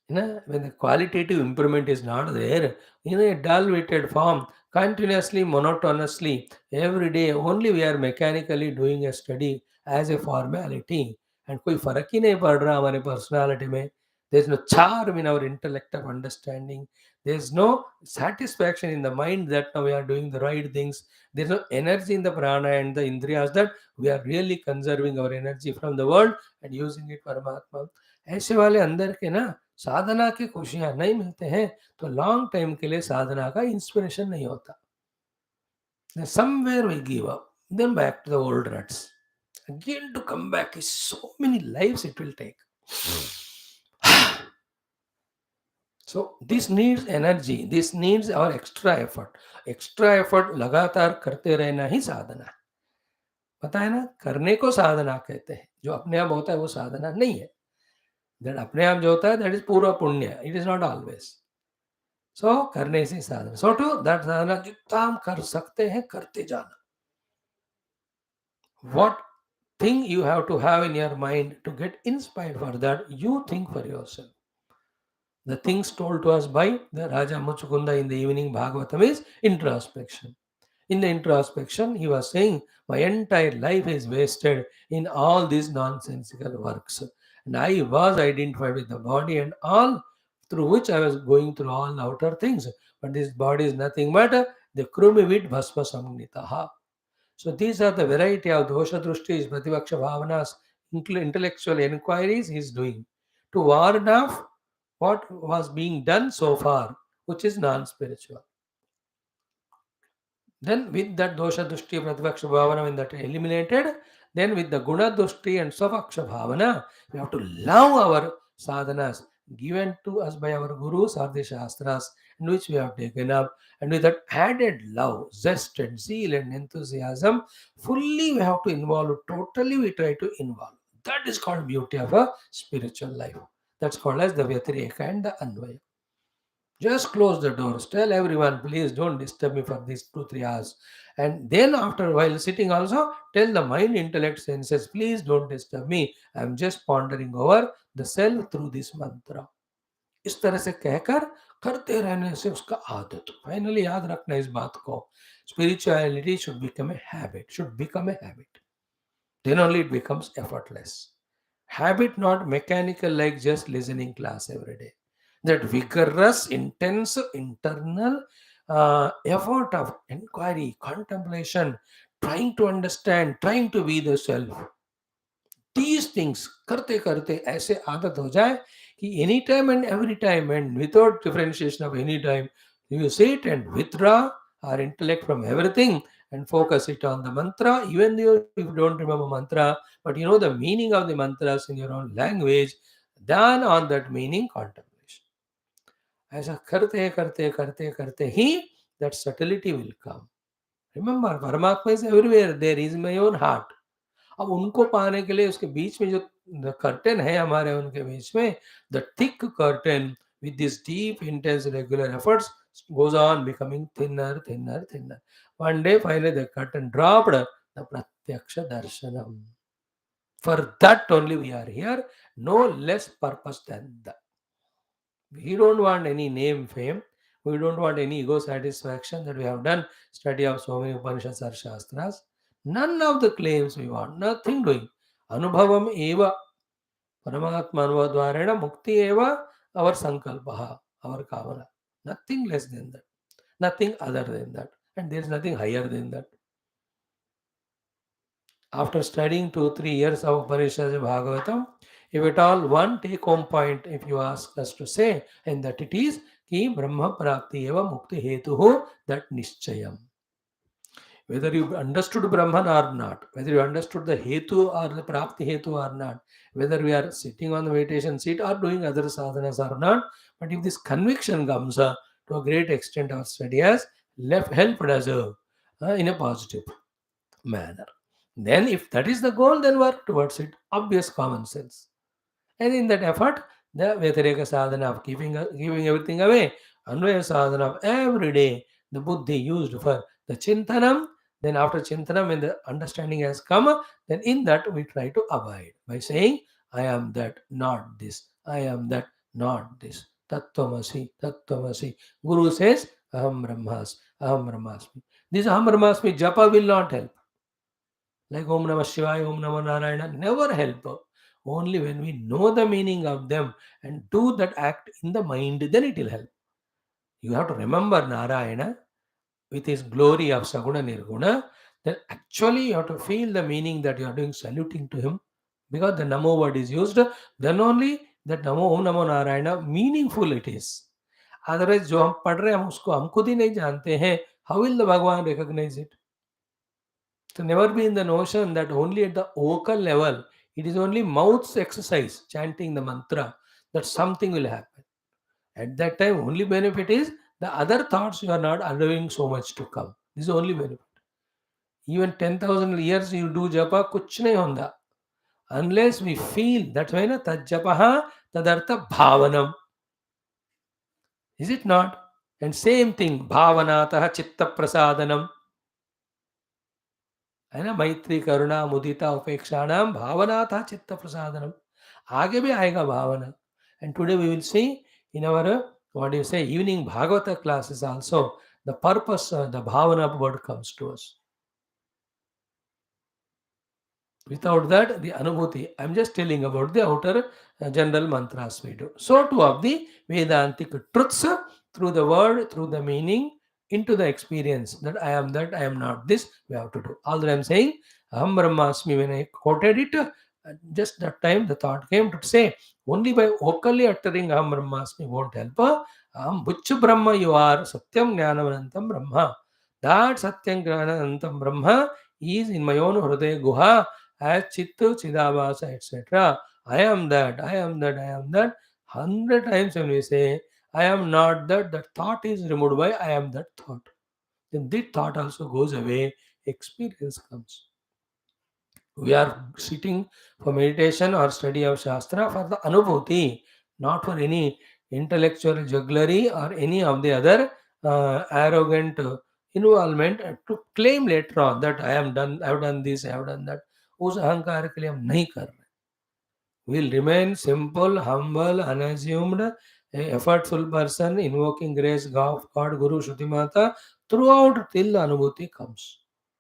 When the qualitative improvement is not there, in a dull-witted form, continuously, monotonously, every day, only we are mechanically doing a study as a formality. And कोई फर्क ही नहीं पड़ रहा हमारे personality में. There is no charm in our intellect of understanding. There's no satisfaction in the mind that now we are doing the right things. There's no energy in the prana and the indriyas that we are really conserving our energy from the world and using it परमात्मा. ऐसे वाले अंदर के ना साधना की खुशियां नहीं मिलते हैं तो लॉन्ग टाइम के लिए साधना का इंस्पिरेशन नहीं होता. Then somewhere we give up, then back to the old ruts. Again to come back is so many lives it will take. So this needs energy, this needs our extra effort. Extra effort लगातार करते रहना ही साधना है. पता है ना, करने को साधना कहते हैं. जो अपने आप होता है वो साधना नहीं है. दैट अपने आप जो होता है दैट इज पूरा पुण्य. It is not always. So करने से साधना. सो टू दैट साधना जितना हम कर सकते हैं करते जाना. What thing you have to have in your mind to get inspired for that, you think for yourself. The things told to us by the Raja Muchukunda in the evening Bhagavatam is introspection. In the introspection, he was saying, my entire life is wasted in all these nonsensical works. And I was identified with the body and all through which I was going through all outer things. But this body is nothing but the krumivit bhasma samnitaha. So these are the variety of dosha drushtis, prativaksha bhavanas, intellectual inquiries he is doing to ward off what was being done so far, which is non-spiritual. Then with that dosha drushti, prativaksha bhavana, when that eliminated, then with the guna drushti and savaksha bhavana, we have to love our sadhanas given to us by our gurus or the shastras, in which we have taken up, and with that added love, zest and zeal and enthusiasm, fully we have to involve, totally we try to involve. That is called beauty of a spiritual life. That's called as the Vyatireka and the Anvaya. Just close the doors. Tell everyone, please don't disturb me for these 2 3 hours. And then after while sitting also, tell the mind, intellect, senses, please don't disturb me. I'm just pondering over the self through this mantra. इस तरह से कहकर करते रहने से उसका आदत. Finally याद रखना इस बात को. Spirituality should become a habit. Should become a habit. Then only it becomes effortless. Habit not mechanical like just listening class every day. That vigorous, intense, internal effort of inquiry, contemplation, trying to understand, trying to be the self. These things करते करते ऐसे आदत हो जाए कि any time and every time and without differentiation of any time, you sit and withdraw our intellect from everything and focus it on the mantra, even though you don't remember mantra, but you know the meaning of the mantras in your own language, then on that meaning contemplation. ऐसा करते करते करते करते ही that subtlety will come. Remember, Paramatma is everywhere. There is my own heart. अब उनको पाने के लिए उसके बीच में जो कर्टन है हमारे उनके बीच में, the thick curtain with this deep, intense, regular efforts goes on becoming thinner, thinner, thinner. One day, finally, the curtain dropped, the pratyaksha darshanam. For that only we are here, no less purpose than that. We don't want any name, fame. We don't want any ego satisfaction that we have done study of so many Upanishads or Shastras. None of the claims we want, nothing doing. Anubhavam eva Paramatma Anuvadvarena Mukti eva our sankalpaha, our kavana. Nothing less than that. Nothing other than that. And there is nothing higher than that. After studying 2 3 years of Upanishad Bhagavatam, if at all one take home point, if you ask us to say, and that it is ki Brahma Prapti eva Mukti Hetuhu, that Nischayam. Whether you understood Brahman or not, whether you understood the Hetu or the Prapti Hetu or not, whether we are sitting on the meditation seat or doing other sadhanas or not, but if this conviction comes to a great extent, our study has helped us in a positive manner. Then, if that is the goal, then work towards it. Obvious common sense. And in that effort, the Vyatireka sadhana of giving everything away, Anvaya sadhana of every day, the buddhi used for the chintanam. Then after chintanam, when the understanding has come, then in that we try to abide by saying, I am that, not this. I am that, not this. Tattvamasi, Tattvamasi. Guru says, Aham Brahmasmi. This Aham Brahmasmi japa will not help. Like Om Namah Shivaya, Om Namah Narayana, never help. Only when we know the meaning of them and do that act in the mind, then it will help. You have to remember Narayana with his glory of Saguna Nirguna. Then actually you have to feel the meaning that you are doing saluting to him, because the Namo word is used. Then only that Namo Om Namo Narayana meaningful it is. Otherwise जो हम पढ़ रहे हैं हम उसको हम खुद ही नहीं जानते हैं. How will the Bhagavan recognize it? So never be in the notion that only at the vocal level, it is only mouth's exercise, chanting the mantra, that something will happen. At that time, only benefit is the other thoughts you are not allowing so much to come. This is the only benefit. Even 10,000 years you do japa, kuch nahi honda. Unless we feel, that's why na tad japaha tadartha bhavanam. Is it not? And same thing, bhavanataha chitta prasadanam. है ना, मैत्री करुणा मुदिता उपेक्षाणाम भावना था चित्त प्रसादनम. आगे भी आएगा भावना. And today we will see in our what do you say evening Bhagavata classes also the purpose the bhavana word comes to us. Without that, the anubhuti, I'm just telling about the outer general mantras we do. So too of the Vedantic truths through the word, through the meaning, into the experience that, I am not this, we have to do. All that I'm saying, Aham Brahmasmi, when I quoted it, just that time the thought came to say, only by vocally uttering Aham Brahmasmi won't help. Aham Bhuchu Brahma you are, Satyam Jnanavanantam Brahma. That Satyam Jnanavanantam Brahma is in my own Hriday Guha as Chittu, Chidabhasa, etc. I am that, I am that, I am that. 100 times when we say, I am not that, that thought is removed by I am that thought. Then this thought also goes away, experience comes. We are sitting for meditation or study of Shastra for the Anubhuti, not for any intellectual jugglery or any of the other arrogant involvement to claim later on that I am done, I have done this, I have done that. उस अहंकार के लिए हम नहीं कर रहे. We'll remain simple, humble, unassumed, a effortful person, invoking grace, God, Guru, Shruti Mata, throughout till the Anubhuti comes.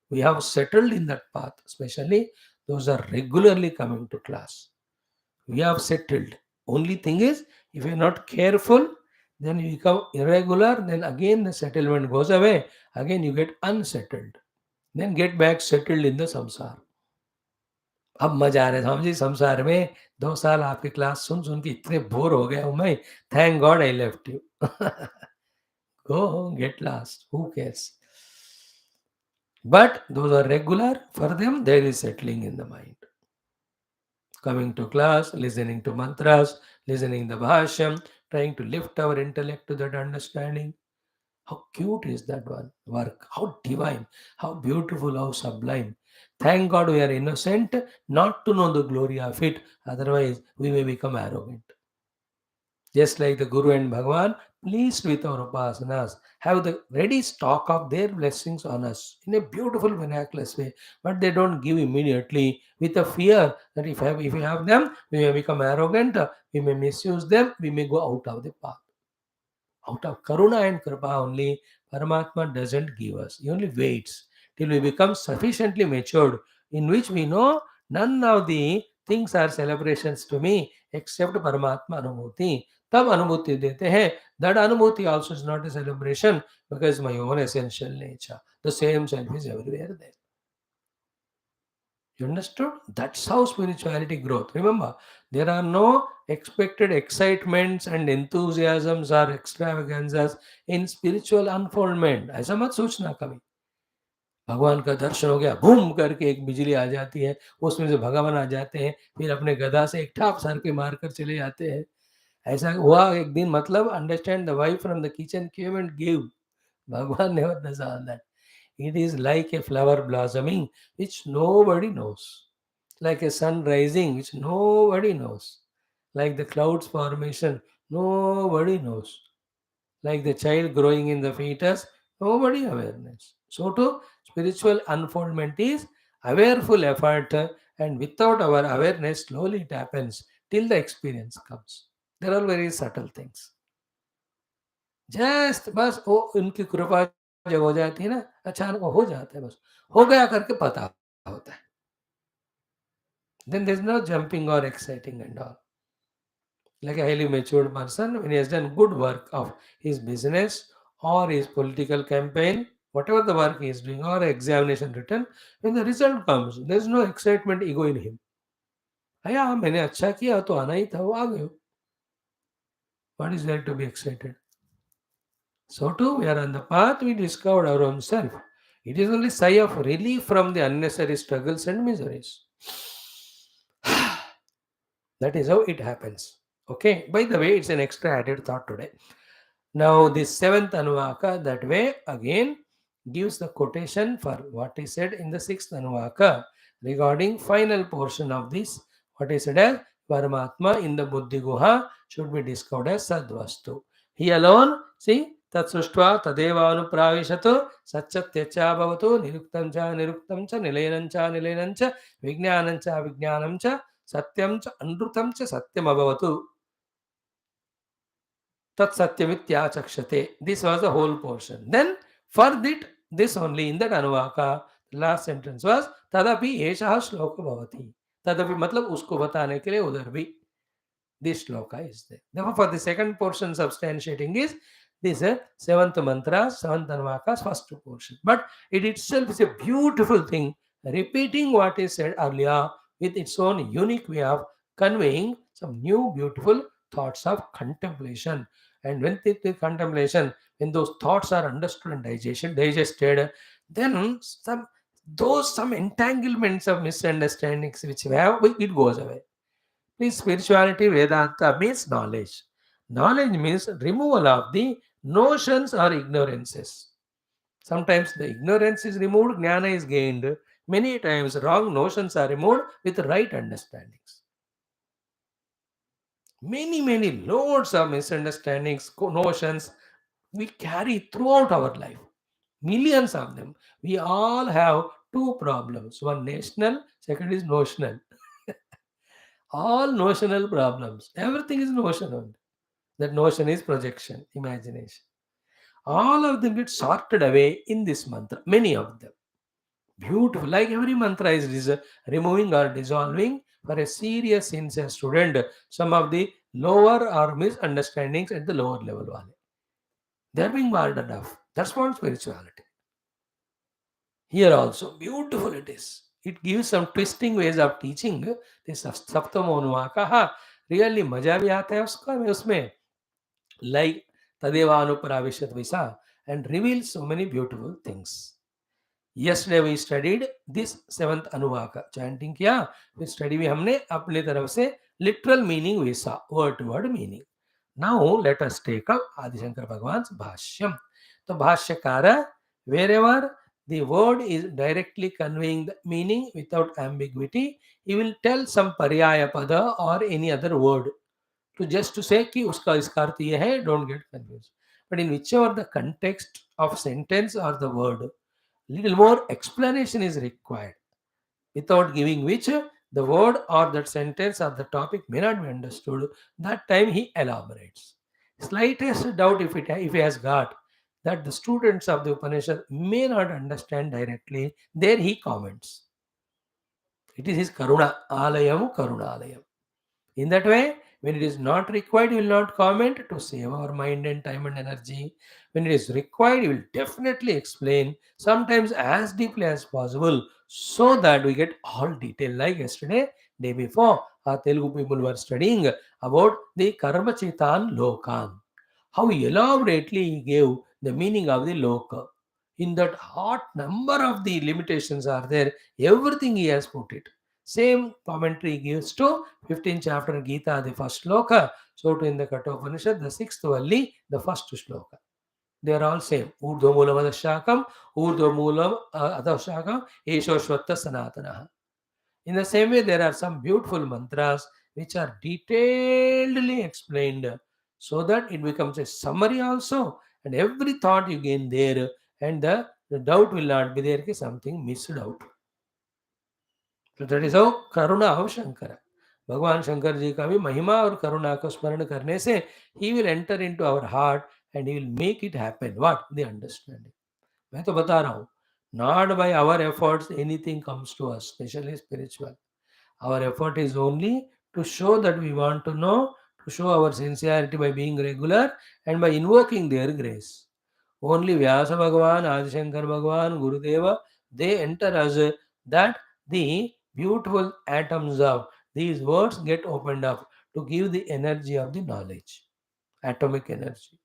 We have settled in that path, especially those are regularly coming to class. We have settled. Only thing is, if you're not careful, then you become irregular, then again the settlement goes away, again you get unsettled. Then get back settled in the samsara. अब मजा आ रहा है स्वामी जी संसार में. 2 साल आपकी class सुन सुन के इतने बोर हो गया हूं मैं. Thank God I left you. Go home, get lost. Who cares? But those are regular. For them, there is settling in the mind. Coming to class, listening to mantras, listening the Bhashyam, trying to lift our intellect to that understanding. How cute is that one work? How divine, how beautiful, how sublime. Thank God we are innocent not to know the glory of it. Otherwise, we may become arrogant. Just like the Guru and Bhagavan, pleased with our upasanas, have the ready stock of their blessings on us in a beautiful vernacular way, but they don't give immediately with a fear that if we have them, we may become arrogant, we may misuse them, we may go out of the path. Out of karuna and kripa only, Paramatma doesn't give us. He only waits till we become sufficiently matured, in which we know none of the things are celebrations to me except Paramatma Anubhuti. तब अनुभूति देते हैं. That अनुभूति also is not a celebration because my own essential nature. The same self is everywhere there. You understood? That's how spirituality growth. Remember, there are no expected excitements and enthusiasms or extravaganzas in spiritual unfoldment. ऐसा मत सोचना कभी. भगवान का दर्शन हो गया, boom करके एक बिजली आ जाती है, उसमें से भगवान आ जाते हैं, फिर अपने गदा से एक ठाप सर के मारकर चले जाते हैं. ऐसा हुआ एक दिन. मतलब understand the wife from the kitchen came and give. भगवान never does all that. It is like a flower blossoming which nobody knows, like a sun rising which nobody knows, like the clouds formation nobody knows, like the child growing in the fetus nobody awareness. So too spiritual unfoldment is awareful effort, and without our awareness slowly it happens till the experience comes. There are very subtle things. Just बस वो उनकी कृपा जब हो जाती है ना, अचानक वो हो जाता है. बस हो गया करके पता होता है. Then there's no jumping or exciting and all. Like a highly matured person, when he has done good work of his business or his political campaign, whatever the work he is doing, or examination written, when the result comes, there is no excitement ego in him. अया मैंने अच्छा किया तो आना ही था, वो आ गयो. What is there to be excited? So too, we are on the path, we discovered our own self. It is only sigh of relief from the unnecessary struggles and miseries. That is how it happens. Okay, by the way, it's an extra added thought today. Now, this seventh Anuvaka, that way again gives the quotation for what is said in the sixth Anuvaka regarding final portion of this. What is said as Paramatma in the Buddhi Guha should be discovered as Sadvastu. He alone, see, Tatsuštva Tadeva Anupravishato Satchatyacha Bhavatu Niruktam cha Nileyanam cha Vijnanam cha Satyam cha Anrutam cha Satyam Abhavatu. Tat Satyavitya Chakshate. This was the whole portion. Then, for that, this only in that Anuvaka, the last sentence was Tadapi Eshaha Shloka Bhavati. Tadapi matlab usko batane ke liye udhar bhi this shloka is there. Therefore, for the second portion substantiating is this seventh mantra, seventh Anuvaka's first portion. But it itself is a beautiful thing, repeating what is said earlier with its own unique way of conveying some new beautiful thoughts of contemplation. And when the contemplation, when those thoughts are understood and digested, then some entanglements of misunderstandings which we have, it goes away. Please, spirituality, Vedanta means knowledge. Knowledge means removal of the notions or ignorances. Sometimes the ignorance is removed, jnana is gained. Many times wrong notions are removed with right understandings. Many loads of misunderstandings, notions we carry throughout our life. Millions of them. We all have two problems. One national, second is notional. All notional problems. Everything is notional. That notion is projection, imagination. All of them get sorted away in this mantra. Many of them. Beautiful. Like every mantra is removing or dissolving for a serious, sincere student some of the lower or misunderstandings at the lower level. They are being warded off. That's what spirituality. Here also, beautiful it is. It gives some twisting ways of teaching. This Saptamonuvaka. Ha, really मजा भी आता है उसमें like Tadevanupravishat Visa and reveals so many beautiful things. Yesterday we studied this seventh Anuvaka. Chanting किया, फिर study में हमने अपने तरफ से literal meaning visa, word to word meaning. Now let us take up Adi Shankara Bhagwan's Bhashyam. So Bhashyakara, wherever the word is directly conveying the meaning without ambiguity, he will tell some paryaya pada or any other word to just to say कि उसका इसका अर्थ ये है, don't get confused. But in whichever the context of sentence or the word, little more explanation is required, without giving which the word or that sentence or the topic may not be understood. That time he elaborates. Slightest doubt if he has got that the students of the Upanishad may not understand directly, there he comments. It is his Karuna, Alayam Karunalayam. In that way, when it is not required, you will not comment to save our mind and time and energy. When it is required, you will definitely explain, sometimes as deeply as possible, so that we get all detail. Like yesterday, day before, our Telugu people were studying about the Karma Chitan Lokan. How elaborately he gave the meaning of the Loka. In that hot number of the limitations are there, everything he has put it. Same commentary gives to 15th chapter Gita, the first shloka. So to in the Kathopanishad, the sixth Valli, the first shloka. They are all same. Urdhva Moolam Adashakam, Urdhva Moolam Adashakam, Eshoshvatta Sanatanaha. In the same way, there are some beautiful mantras which are detailedly explained so that it becomes a summary also. And every thought you gain there, and the doubt will not be there, something missed out. तो that is how करुणा हो शंकर. भगवान शंकर जी का भी महिमा और करुणा को स्मरण करने से he will enter into our heart and he will make it happen. What the understanding. मैं तो बता रहा हूँ, not by our efforts anything comes to us, specially spiritual. Our effort is only to show that we want to know, to show our sincerity by being regular and by invoking their grace. Only Vyasa Bhagavan, Adi Shankar Bhagavan, Gurudeva, they enter us that the beautiful atoms of these words get opened up to give the energy of the knowledge, atomic energy.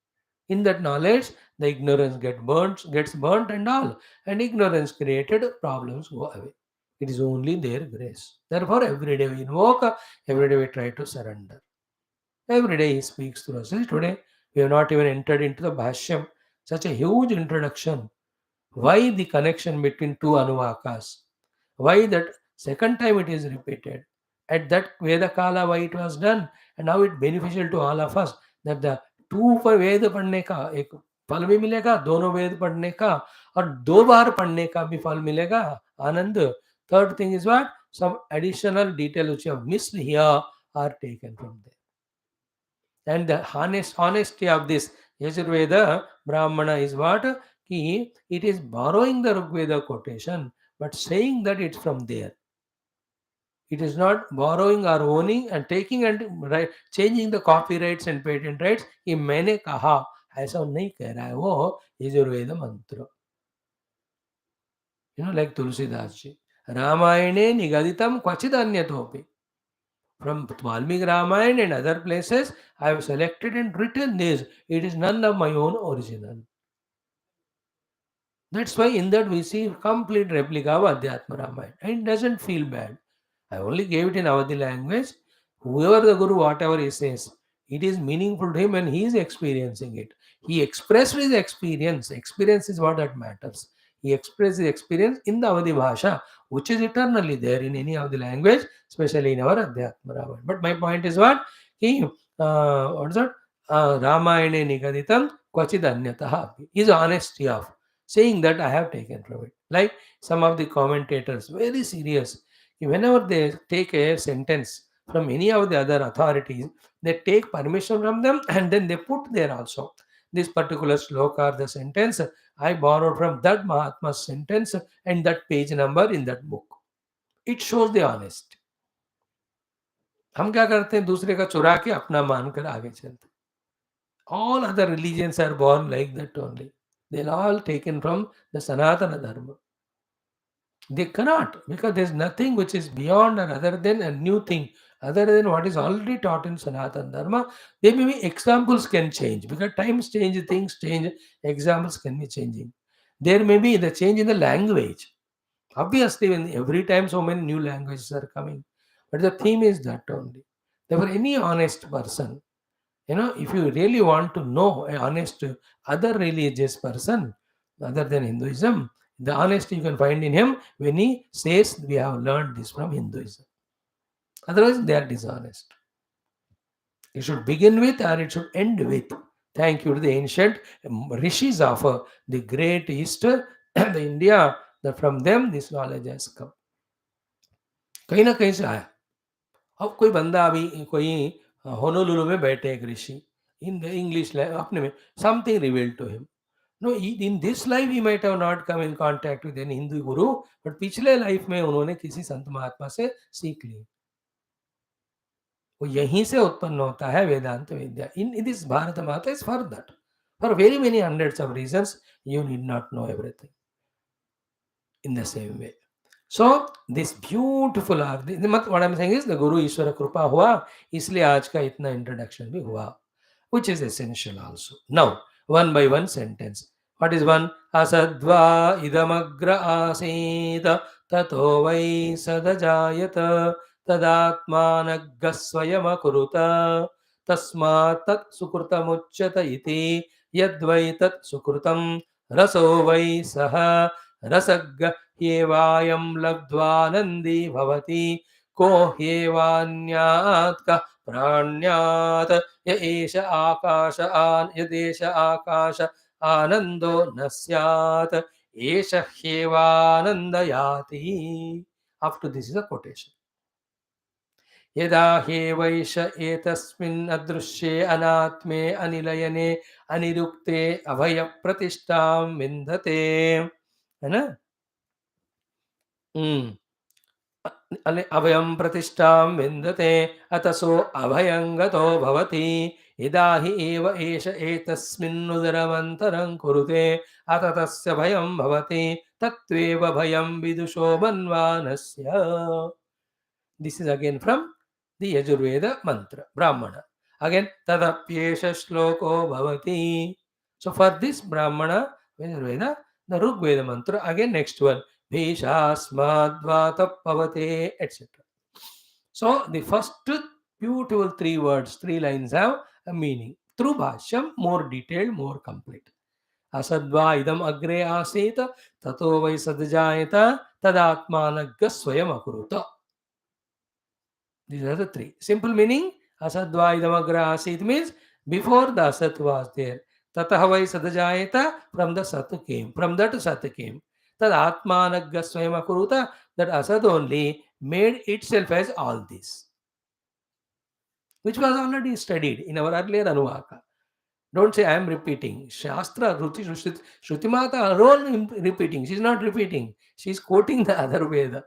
In that knowledge, the ignorance gets burnt and all, and ignorance created problems go away. It is only their grace. Therefore, every day we invoke, every day we try to surrender. Every day he speaks to us. See, today we have not even entered into the Bhashyam, such a huge introduction. Why the connection between two Anuvakas? Why that second time it is repeated? At that Veda Kala, why it was done, and how it beneficial to all of us that the two पर वेद पढ़ने का एक फल भी मिलेगा, दोनों वेद पढ़ने का और दो बार पढ़ने का भी फल मिलेगा, आनंद. Third thing is what? Some additional detail which you have missed here are taken from there. And the honesty of this Yajurveda Brahmana is what? It is borrowing the Rigveda quotation, but saying that it's from there. It is not borrowing or owning and taking and changing the copyrights and patent rights. कि मैंने कहा ऐसा नहीं कह रहा है वो यजुर्वेद मंत्र. Like तुलसीदास जी, रामायणे निगदितम क्वचिद अन्यतोपि. From Valmiki Ramayana and other places, I have selected and written this. It is none of my own original. That's why in that we see complete replica of Adhyatma Ramayana. And it doesn't feel bad. I only gave it in Avadi language. Whoever the Guru, whatever he says, it is meaningful to him and he is experiencing it. He expressed his experience. Experience is what that matters. He expressed his experience in the Avadi Bhasha, which is eternally there in any of the language, especially in our Adhyatma Ramayana. But my point is what? What is that? Ramayane Nigaditam Kvachid Anyataha is honesty of saying that I have taken from it. Like some of the commentators, very serious. Whenever they take a sentence from any of the other authorities, they take permission from them and then they put there also. This particular sloka or the sentence, I borrowed from that Mahatma's sentence and that page number in that book. It shows the honesty. हम क्या करते हैं दूसरे का चुरा के अपना मानकर आगे चलते. All other religions are born like that only. They're all taken from the Sanatana Dharma. They cannot, because there's nothing which is beyond or other than a new thing, other than what is already taught in Sanatana Dharma. There may be examples can change because times change, things change, examples can be changing. There may be the change in the language. Obviously, when every time so many new languages are coming, but the theme is that only. Therefore, any honest person, if you really want to know a honest other religious person other than Hinduism, the honesty you can find in him when he says we have learned this from Hinduism. Otherwise, they are dishonest. It should begin with or it should end with. Thank you to the ancient rishis of the great East, the India, that from them this knowledge has come. कहीं ना कहीं से आया. अब कोई बंदा अभी कोई होनोलुलु में बैठे एक ऋषि इन द इंग्लिश अपने में something reveal to him. No in this life he might have not come in contact with any Hindu guru, but पिछले लाइफ में उन्होंने किसी संत महात्मा से सीख ली. वो यहीं से उत्पन्न होता है वेदांत विद्या. इन दिस भारत माता is for that, for very many hundreds of reasons. You need not know everything in the same way. So this beautiful what I'm saying is the Guru Ishwara Krupa हुआ, इसलिए आज का इतना introduction भी हुआ, which is essential also. Now, one by one sentence. What is one? Asadva idamagra asita tato vai sadajayata tadatmanaggasvayam akuruta tasmat tat sukrutam uchyata iti yadvai tat sukrutam raso vai saha रसग्ग ह्येवायं लब्ध्वानन्दी भवति को ह्येवान्यात् कः प्राण्यात् य एष आकाश यदेष आकाश आनन्दो न स्यात् एष ह्येवानन्दयाति. Up to this is a quotation. यदा ह्येवैष एतस्मिन् अदृश्ये अनात्मे अनिलयने अनिरुक्ते अभयप्रतिष्ठां विन्दते. है ना. अभयं प्रतिष्ठां विन्दते अतसो अभयं गतो भवति यदा हि एव एष एतस्मिन्नुदरमन्तरं कुरुते अत तस्य भयं भवति तत्त्वेव भयं विदुषो मन्वानस्य. This is again from the Yajurveda mantra, Brahmana. Again, tadapyesha shloko bhavati. So for this Brahmana, Yajurveda, the Rigveda mantra, again next one, Bhishasmadvata pavate, etc. So the first beautiful three words, three lines have a meaning. Through Bhashyam, more detailed, more complete. Asadva idam agre asita, tato vai sadjayata, tadatmanagga swayam akuruta. These are the three. Simple meaning, asadva idamagra asit means before the asat was there. Tatah vai sadajayata, from the sat came. From that sat came. Tad atmanagga swayam akuruta, that asad only made itself as all this, which was already studied in our earlier Anuvaka. Don't say I am repeating. Shastra, Shruti Mata are all repeating. She is not repeating. She is quoting the other Veda.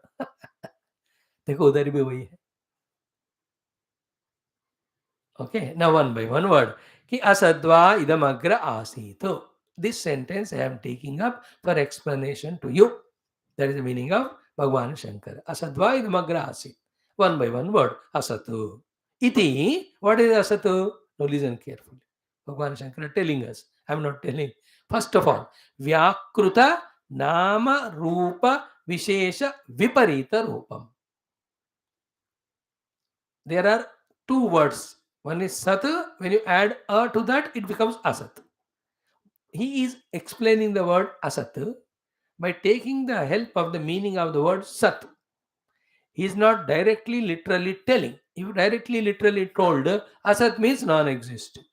देखो उधर भी वही है. Okay, now one by one word. Ki asadva idamagra asito. This sentence I am taking up for explanation to you. That is the meaning of Bhagavan Shankara. Asadva idamagra asit. One by one word. Asatu. Iti. What is asatu? Now listen carefully. Bhagavan Shankara telling us. I am not telling. First of all, Vyakruta Nama Rupa Vishesha Viparita Rupam. There are two words. One is sat. When you add a to that, it becomes asat. He is explaining the word asat by taking the help of the meaning of the word sat. He is not directly, literally telling. If directly, literally told, asat means non-existent.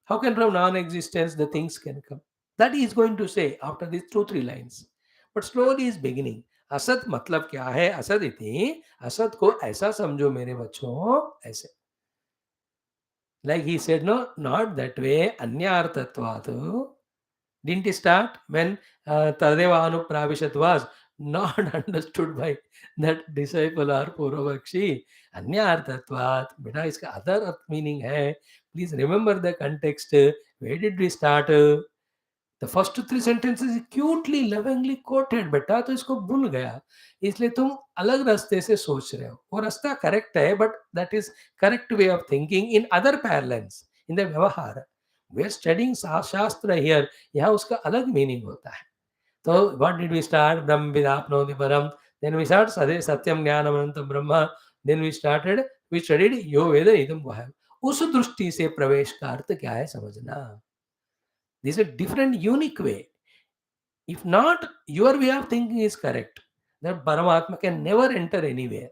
How can from non-existence the things can come? That he is going to say after these 2-3 lines. But slowly he is beginning. असत मतलब क्या है? असत इति असत को ऐसा समझो मेरे बच्चों, ऐसे. Like he said, no, not that way. Anyartatvatu. Didn't he start when Tadeva Anupravishat was not understood by that disciple or Purvakshi? Anyartatvat. Beta, iska other earth meaning hai. Please remember the context. Where did we start? The first 3 sentences cutely lovingly quoted. बेटा तो इसको भूल गया, इसलिए तुम अलग रास्ते से सोच रहे हो. वो रास्ता करेक्ट है, but that is correct way of thinking in other parlance in the vyavahara. We are studying shastra here. यहाँ उसका अलग मीनिंग होता है. तो व्हाट डिड वी स्टार्ट? ब्रह्म विदाप्नोति परम. देन वी स्टार्ट सदे सत्यम ज्ञानम अनंतम ब्रह्म. देन वी स्टडीड यो वेद इदम गुह्यम. उस दृष्टि से प्रवेश का अर्थ क्या है समझना. This is a different, unique way. If not, your way of thinking is correct. That Paramatma can never enter anywhere.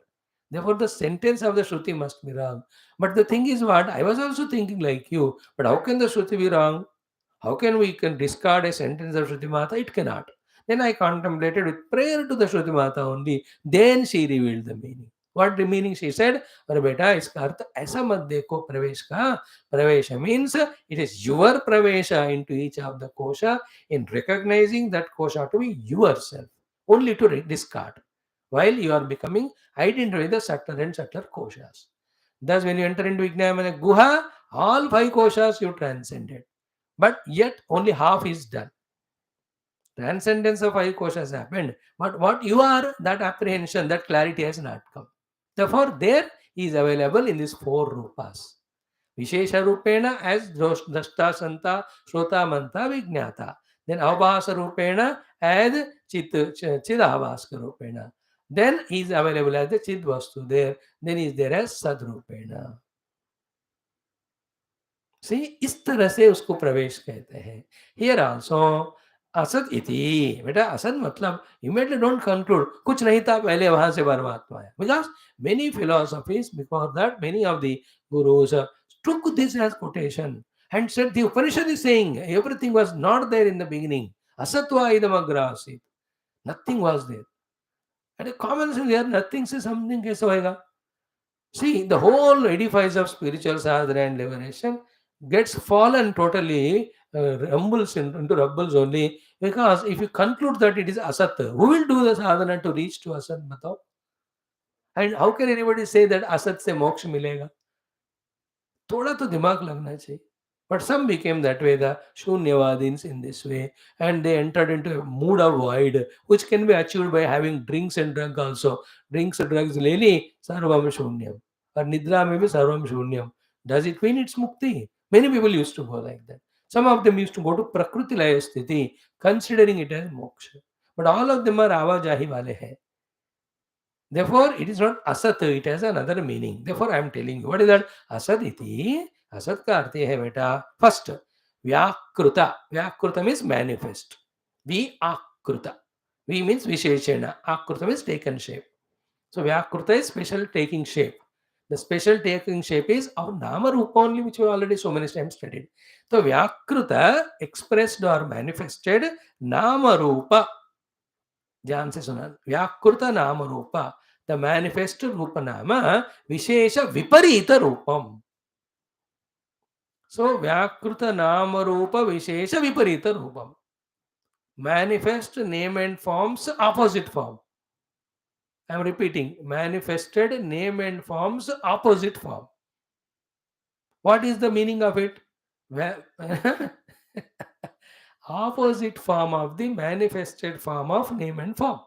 Therefore, the sentence of the Shruti must be wrong. But the thing is what? I was also thinking like you. But how can the Shruti be wrong? How can we can discard a sentence of Shruti Mata? It cannot. Then I contemplated with prayer to the Shruti Mata only. Then she revealed the meaning. What the meaning she said? अरे बेटा इसका अर्थ ऐसा मत देखो प्रवेश का. प्रवेश means it is your pravesha into each of the kosha in recognizing that kosha to be yourself, only to discard, while you are becoming identified with the subtler and subtler koshas. Thus, when you enter into Vijnana Guha, all 5 koshas you transcended. But yet only half is done. Transcendence of 5 koshas happened. But what you are, that apprehension, that clarity has not come. Therefore, there is available in these 4 rupas. Vishesha rupena as drashta santa shrota manta vijnata. Then avabhasa rupena as chidavaska rupena. Then he is available as the chid vastu there. Then he is there as sad rupena. See, इस तरह से उसको प्रवेश कहते हैं. Here also असत इति. बेटा असत मतलब immediately don't conclude कुछ नहीं था पहले वहां से परमात्मा है. Because many philosophies, because that many of the gurus took this as quotation and said the Upanishad is saying everything was not there in the beginning. Asatva idamagra asit. Nothing was there. And a common sense here, nothing से something कैसे होएगा? See, the whole edifice of spiritual sadhana and liberation gets fallen totally, rumbles into rubbles only, because if you conclude that it is asat, who will do the sadhana to reach to asat? Batao? And how can anybody say that asat se moksha milega? थोड़ा तो दिमाग लगना चाहिए. But some became that way, the Shunyavadins in this way, and they entered into a mood of void, which can be achieved by having drinks and drug also. Drinks and drugs, leli sarvam shunyam, or nidra maybe sarvam shunyam. Does it mean it's mukti? Many people used to go like that. Some of them used to go to prakriti laya sthiti, considering it as moksha. But all of them are avajahi wale hai. Therefore, it is not asat, it has another meaning. Therefore, I am telling you, what is that? Asat iti, asat ka arth hai beta. First, vyakruta. Vyakruta means manifest. Vyakruta. V means visheshena. Akruta means taken shape. So, vyakruta is special taking shape. The special taking shape is of nama rupa only, which we already so many times studied. So, vyakruta expressed or manifested nama rupa. ध्यान से सुना. व्याकृत नाम रूप, the manifest रूप नाम विशेष विपरीत रूपम. सो व्याकृत नाम रूप विशेष विपरीत रूपम. Manifest name and forms opposite form. I am repeating, manifested name and forms opposite form. What is the meaning of it? Opposite form of the manifested form of name and form.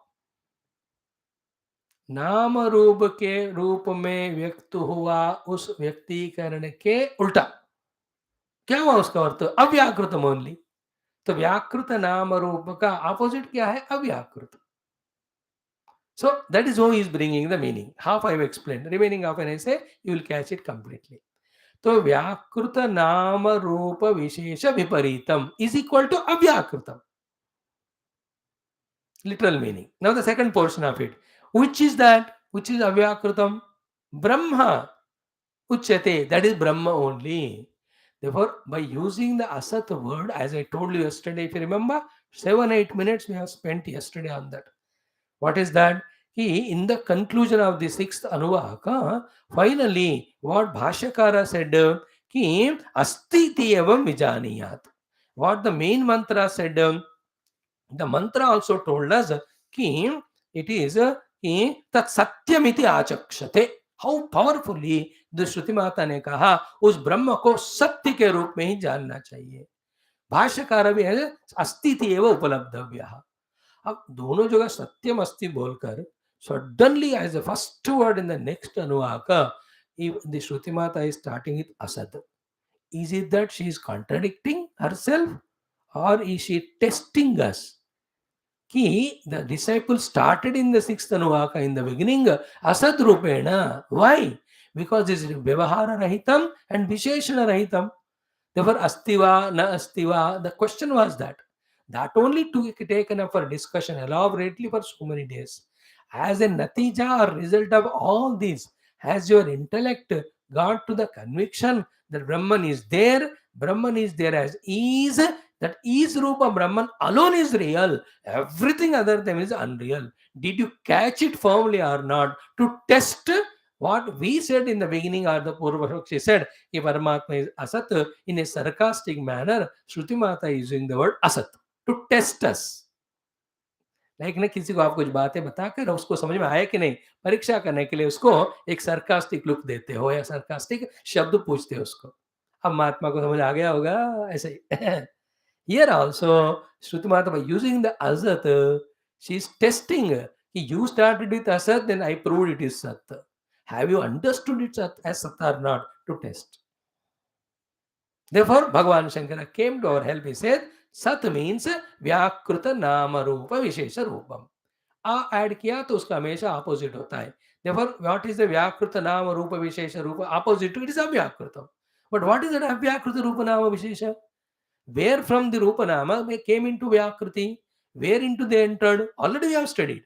नाम रूप के रूप में व्यक्त हुआ उस व्यक्तिकरण के उल्टा. क्या हुआ उसका अर्थ? अव्याकृतम ओनली. तो व्याकृत नाम रूप का ऑपोजिट क्या है? अव्याकृत. So that is how he is bringing the meaning. Half I have explained. Remaining half when I say, you will catch it completely. तो व्याकृत नाम रूप विशेष विपरीतम is equal to अव्याकृतम. Literal meaning. Now the second portion of it. Which is that? Which is avyakritam? Brahma. Uchyate, that is Brahma only. Therefore, by using the asat word, as I told you yesterday, if you remember, 7-8 minutes we have spent yesterday on that. What is that? In the conclusion of the sixth Anuvaka, finally, what Bhashyakara said, ki asti evam vijaniyat. What the main mantra said, the mantra also told us ki it is कि तत् सत्यमिति आचक्षते. How powerfully the shruti माता ने कहा उस ब्रह्म को सत्य के रूप में ही जानना चाहिए. भाष्यकार भी है अस्तिति एवं उपलब्धव्य. अब दोनों जगह सत्यम अस्ति बोलकर suddenly as the first word in the next anuvaka the shruti mata is starting with asat. Is it that she is contradicting herself or is she testing us? Ki the disciples started in the sixth Anuvaka in the beginning asad rupena. Why? Because this is vyavahara rahitam and visheshana rahitam. Therefore astiva na astiva. The question was that. That only took taken up for discussion elaborately for so many days. As a natija or result of all this, has your intellect got to the conviction that Brahman is there as is, that is Rupa Brahman alone is real, everything other than is unreal. Did you catch it firmly or not? To test what we said in the beginning, or the Purvapakshi said, if Paramatma is Asat, in a sarcastic manner, Shruti Mata is using the word Asat to test us. Like ना किसी को आप कुछ बातें बताकर उसको समझ में आया कि नहीं, परीक्षा करने के लिए उसको एक सरकास्टिक लुक देते हो या सरकास्टिक शब्द पूछते हो उसको. अब महात्मा को समझ आ गया होगा ऐसे ही. Here also, Shruti Mata, by using the Asat, she is testing. You started with Asat, then I proved it is Sat. Have you understood it as Sat or not? To test. Therefore, Bhagavan Shankara came to our help. He said, Sat means Vyakruta Nama Rupa Vishesha Rupam. A add किया तो उसका हमेशा opposite होता है. Therefore, what is the Vyakruta Nama Rupa Vishesha Rupa? Opposite to it is Avyakruta. But what is that Avyakruta Rupa Nama Vishesha? Where from the Rupa Nama they came into Vyakruti? Where into they entered? Already we have studied.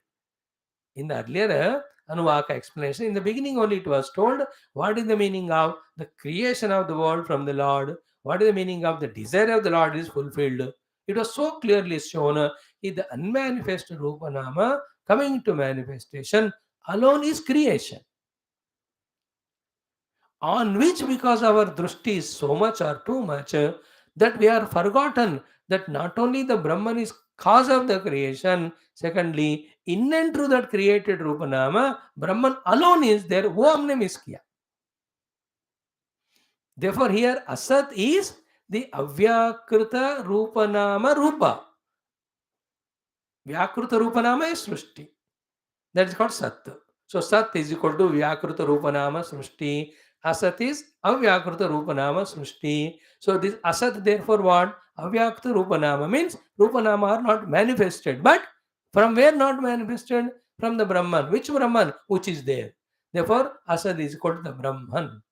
In the earlier Anuvaka explanation, in the beginning only it was told what is the meaning of the creation of the world from the Lord, what is the meaning of the desire of the Lord is fulfilled. It was so clearly shown in the unmanifest Rupa Nama coming to manifestation alone is creation. On which, because our drushti is so much or too much, that we are forgotten that not only the Brahman is cause of the creation, secondly, in and through that created Rupanama, Brahman alone is there. वो हमने miss किया. Therefore, here asat is the avyakrita rupanama rupa. Vyakruta rupanama is Srushti. That is called Sat. So Sat is equal to Vyakruta Rupanama Srushti. Asat is Avyakruta Rupanama Srushti. So this Asat therefore what? Avyakruta Rupanama means Rupanama are not manifested. But from where not manifested? From the Brahman. Which Brahman? Which is there. Therefore Asat is equal to the Brahman,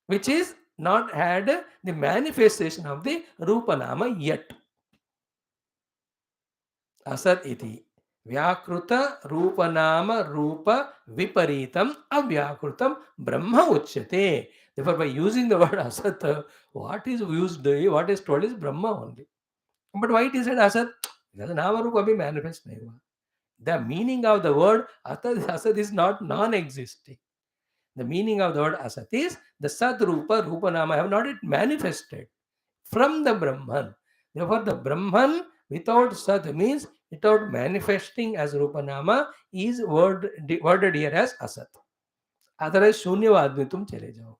which is not had the manifestation of the Rupanama yet. असत इति व्याकृत रूपनाम रूप विपरीतम अव्याकृतम ब्रह्म उच्यते. Therefore, by using the word asat, what is used, what is told is Brahma only. But why it is said asat? Because nama रूप अभी manifest नहीं हुआ. The meaning of the word asat is not non-existing. The meaning of the word asat is the sat rupa rupanama have not yet manifested from the Brahman. Therefore, the Brahman without Sat means without manifesting as Rupanama is worded here as Asat. Otherwise, शून्यवाद में तुम चले जाओगे.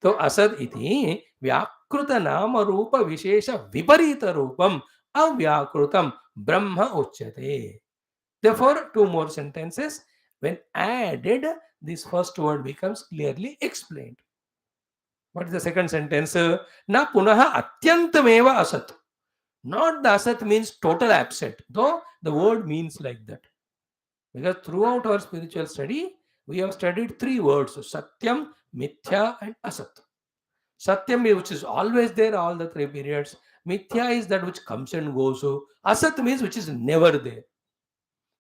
तो असत इति व्याकृत नाम रूप विशेष विपरीत रूपम अव्याकृतम ब्रह्म उच्यते. Therefore, two more sentences. When added, this first word becomes clearly explained. What is the second sentence? Na punaha atyantameva asat. Not the asat means total absent, though the word means like that. Because throughout our spiritual study, we have studied three words: Satyam, Mithya, and Asat. Satyam, which is always there, all the three periods. Mithya is that which comes and goes. Asat means which is never there.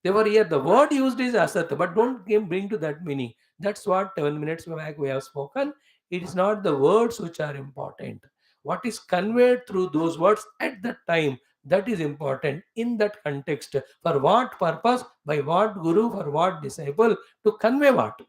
Therefore, here the word used is asat, but don't bring to that meaning. That's what 7 minutes back we have spoken. It is not the words which are important. What is conveyed through those words at that time, that is important in that context. For what purpose, by what guru, for what disciple, to convey what.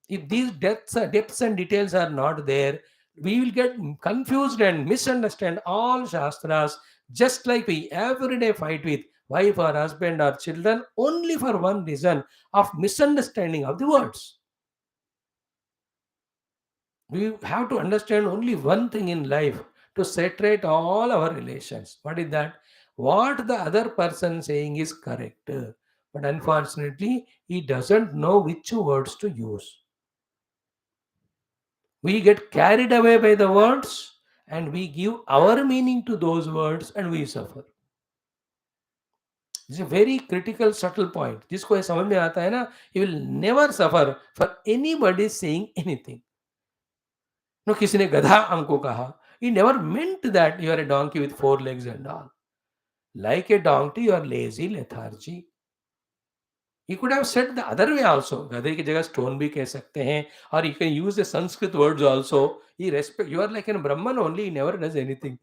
If these depths and details are not there, we will get confused and misunderstand all Shastras, just like we every day fight with wife or husband or children, only for one reason of misunderstanding of the words. We have to understand only one thing in life to separate all our relations. What is that? What the other person saying is correct, but unfortunately, he doesn't know which words to use. We get carried away by the words and we give our meaning to those words and we suffer. It's a very critical, subtle point. जिसको ये समझ में आता है ना, he will never suffer for anybody saying anything. No, किसी ने गधा हमको कहा. He never meant that you are a donkey with 4 legs and all. Like a donkey, you are lazy, lethargy. He could have said the other way also. गधे की जगह stone भी कह सकते हैं. Or you can use the Sanskrit words also. You are like a Brahman only, he never does anything.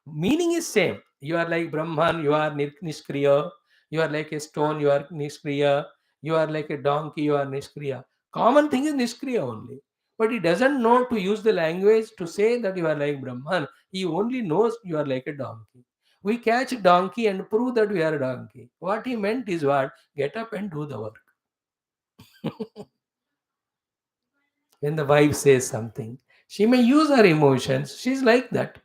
Meaning is same. You are like Brahman, you are Nishkriya. You are like a stone, you are Nishkriya. You are like a donkey, you are Nishkriya. Common thing is Nishkriya only. But he doesn't know to use the language to say that you are like Brahman. He only knows you are like a donkey. We catch a donkey and prove that we are a donkey. What he meant is what? Get up and do the work. When the wife says something, she may use her emotions. She's like that.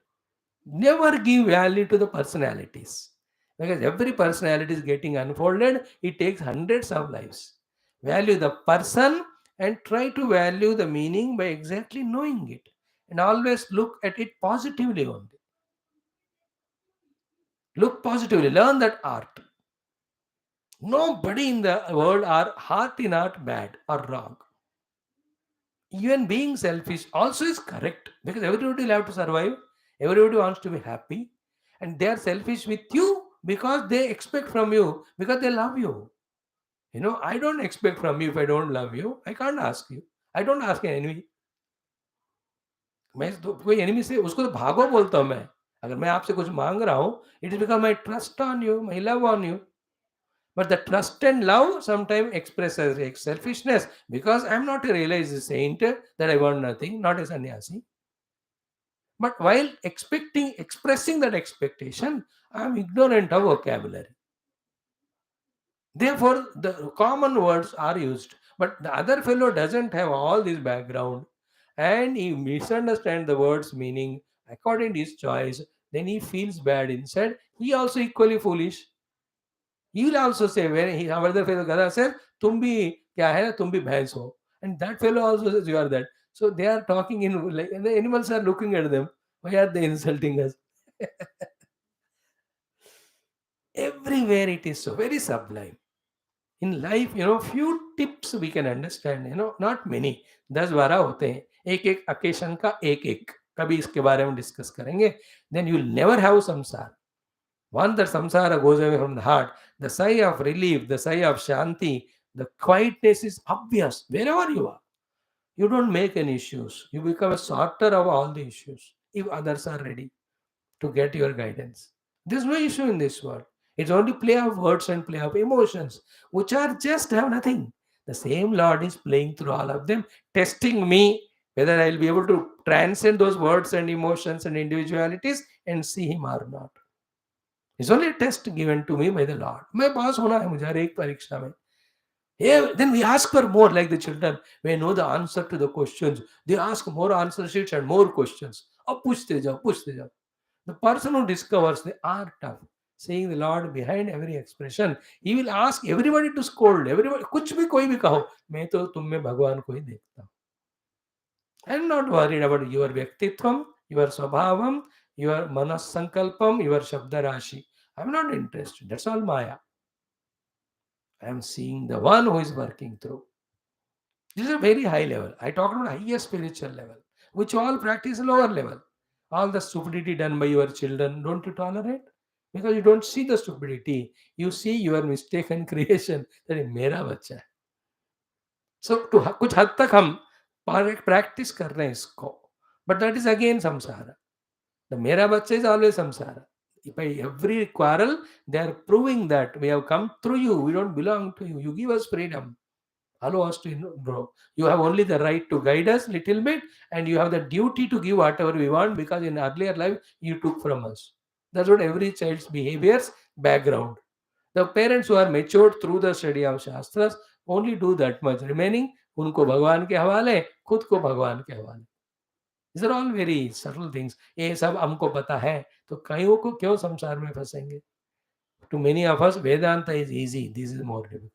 Never give value to the personalities, because every personality is getting unfolded. It takes hundreds of lives. Value the person and try to value the meaning by exactly knowing it, and always look at it positively only. Look positively, learn that art. Nobody in the world are heart in art bad or wrong. Even being selfish also is correct, because everybody will have to survive. Everybody wants to be happy, and they are selfish with you because they expect from you, because they love you. I don't expect from you. If I don't love you, I can't ask you. I don't ask an enemy. मैं तो कोई enemy से उसको तो भागो बोलता हूँ मैं. अगर मैं आपसे कुछ मांग रहा हूँ, it is because my trust on you, my love on you. But the trust and love sometimes express as selfishness, because I am not a realized saint that I want nothing, not a sannyasi. But while expressing that expectation, I am ignorant of vocabulary. Therefore, the common words are used. But the other fellow doesn't have all this background and he misunderstands the word's meaning according to his choice. Then he feels bad inside. He also equally foolish. He will also say, when he, another fellow Gada says, "Tum bhi kya hai? Tum bhi bhais ho." And that fellow also says, "You are that." So they are talking in like, and the animals are looking at them. Why are they insulting us? Everywhere it is so very sublime. In life, few tips we can understand, not many. 10-12 होते हैं, एक एक occasion का एक एक, कभी इसके बारे में डिस्कस करेंगे. Then you will never have samsara. Once the samsara goes away from the heart, the sigh of relief, the sigh of shanti, the quietness is obvious wherever you are. You don't make any issues. You become a sorter of all the issues if others are ready to get your guidance. There's no issue in this world. It's only play of words and play of emotions, which are just have nothing. The same Lord is playing through all of them, testing me whether I'll be able to transcend those words and emotions and individualities and see Him or not. It's only a test given to me by the Lord. मैं पास होना है मुझे हर एक परीक्षा में. Yeah, then we ask for more, like the children. We know the answer to the questions. They ask more answer sheets and more questions. अब पूछते जाओ, पूछते जाओ. The person who discovers the art of seeing the Lord behind every expression, he will ask everybody to scold. Everybody, कुछ भी कोई भी कहो, मैं तो तुम में भगवान को ही देखता हूँ. I am not worried about your व्यक्तित्वम, your स्वभावम, your manas sankalpam, your shabda rashi. I am not interested. That's all Maya. I am seeing the one who is working through. This is a very high level. I talk about highest spiritual level, which all practice lower level. All the stupidity done by your children, don't you tolerate? Because you don't see the stupidity. You see your mistaken creation. That is मेरा बच्चा है. So to कुछ हद तक हम practice कर रहे हैं इसको. But that is again samsara. The मेरा बच्चा is always samsara. By every quarrel, they are proving that we have come through you. We don't belong to you. You give us freedom. Allow us to grow. You have only the right to guide us little bit, and you have the duty to give whatever we want because in earlier life you took from us. That's what every child's behavior's background. The parents who are matured through the study of Shastras only do that much. Remaining, उनको भगवान के हवाले, खुद को भगवान के हवाले. These are all very subtle things. ये सब हमको पता है, तो कईयों को क्यों संसार में फंसेंगे? To many of us, Vedanta is easy. This is more difficult.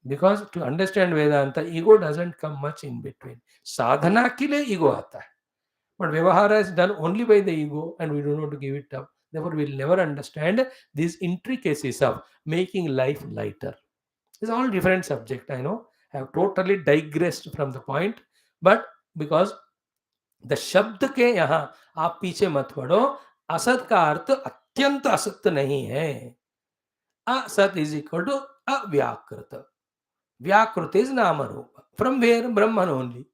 Because to understand Vedanta, ego doesn't come much in between. Sadhana के लिए ego आता है. But Vyavahara is done only by the ego and we do not give it up. Therefore, we will never understand these intricacies of making life lighter. It's all different subject, I know. I have totally digressed from the point. But because the शब्द के यहाँ आप पीछे मत पड़ो, असत का अर्थ अत्यंत असत्य नहीं है. असत is equal to अव्याकृत. Vyakrut is Namarupa. From where? Brahman only.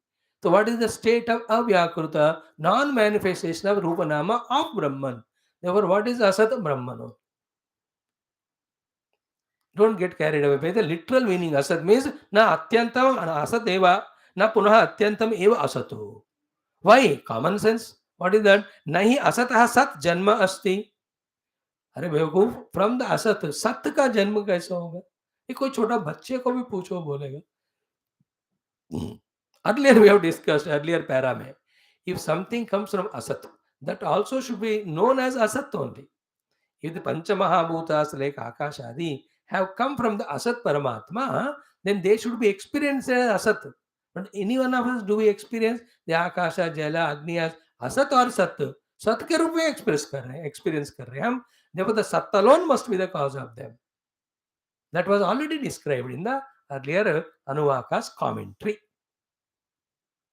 So what is the state of Avyakruta? Non-manifestation of Rupa Nama of Brahman. Therefore, what is Asat? Brahman. Don't get carried away by the literal meaning. Asat means na atyantam asat eva, na punaha atyantam eva asato. Why? Common sense. What is that? Nahi asatah sat janma asti. अरे बेवकूफ, from the असत सत्य का जन्म कैसे होगा? ये कोई छोटा बच्चे को भी पूछो बोलेगा. Earlier we have discussed, earlier para mein, if something comes from asat, that also should be known as asat only. If the Panchamahabhutas like Akash Adi have come from the asat Paramatma, then they should be experienced as asat. But any one of us, do we experience the Akasha, Jala, Agni as asat or sat? Sat के रूप में experience कर रहे हैं हम. Therefore, the sat alone must be the cause of them. That was already described in the earlier Anuvaka's commentary.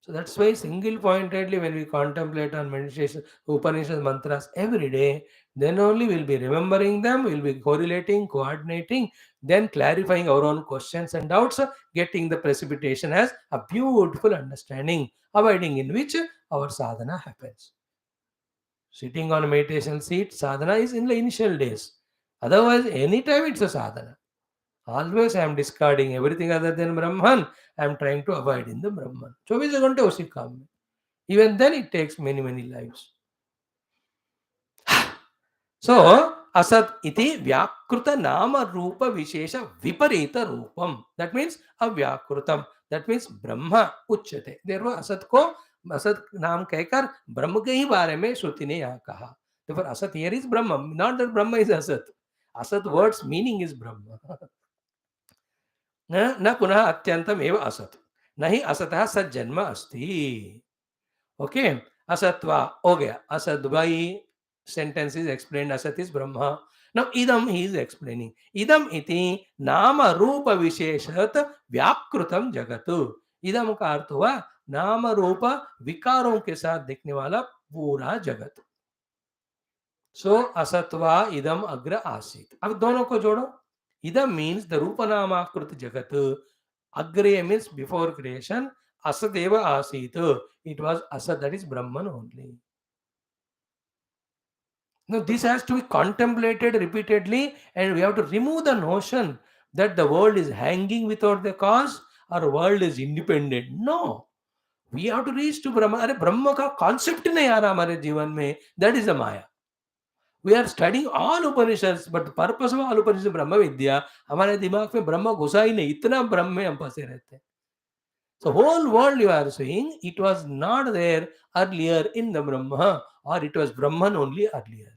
So that's why single-pointedly when we contemplate on meditation, Upanishad mantras every day, then only we'll be remembering them, we'll be correlating, coordinating, then clarifying our own questions and doubts, getting the precipitation as a beautiful understanding, abiding in which our sadhana happens. Sitting on a meditation seat, sadhana is in the initial days. Otherwise, anytime it's a sadhana. Always I am discarding everything other than Brahman. I am trying to avoid in the Brahman. 24 घंटे उसी काम में. Even then it takes many lives. So Asat iti vyakruta nama rupa vishesha viparita rupam. That means avyakrutam. That means Brahma uchyate. Therefore असत को असत नाम कहकर ब्रह्म के ही बारे में श्रुति ने यहाँ कहा. Therefore asat here is Brahma, not that Brahma is asat. Asat words meaning is Brahma. न पुनः अत्यंतम एव असत. नहीं असतः सज्जन्म अस्ति. Okay, asatva हो गया. Asadvai sentence is explained. Asat is Brahma. Now idam he is explaining. Idam iti nama rupa visheshat vyakrutam jagatu. idam का अर्थ हुआ नाम रूप विकारों के साथ दिखने वाला पूरा जगत. सो असत्वा idam अग्र आसीत. अब दोनों को जोड़ो. idam means the रूप नामाकृत जगत. Agre means before creation. Asadeva asit. It was Asad, that is Brahman only. Now this has to be contemplated repeatedly, and we have to remove the notion that the world is hanging without the cause or world is independent. No, we have to reach to Brahma. अरे ब्रह्म का concept नहीं आ रहा हमारे जीवन में. That is a Maya. We are studying all Upanishads, but the purpose of all Upanishads ब्रह्म विद्या. हमारे दिमाग में ब्रह्म घुसा ही नहीं. इतना ब्रह्म में हम फंसे रहते हैं. So whole world you are saying, it was not there earlier in the Brahma, or it was Brahman only earlier.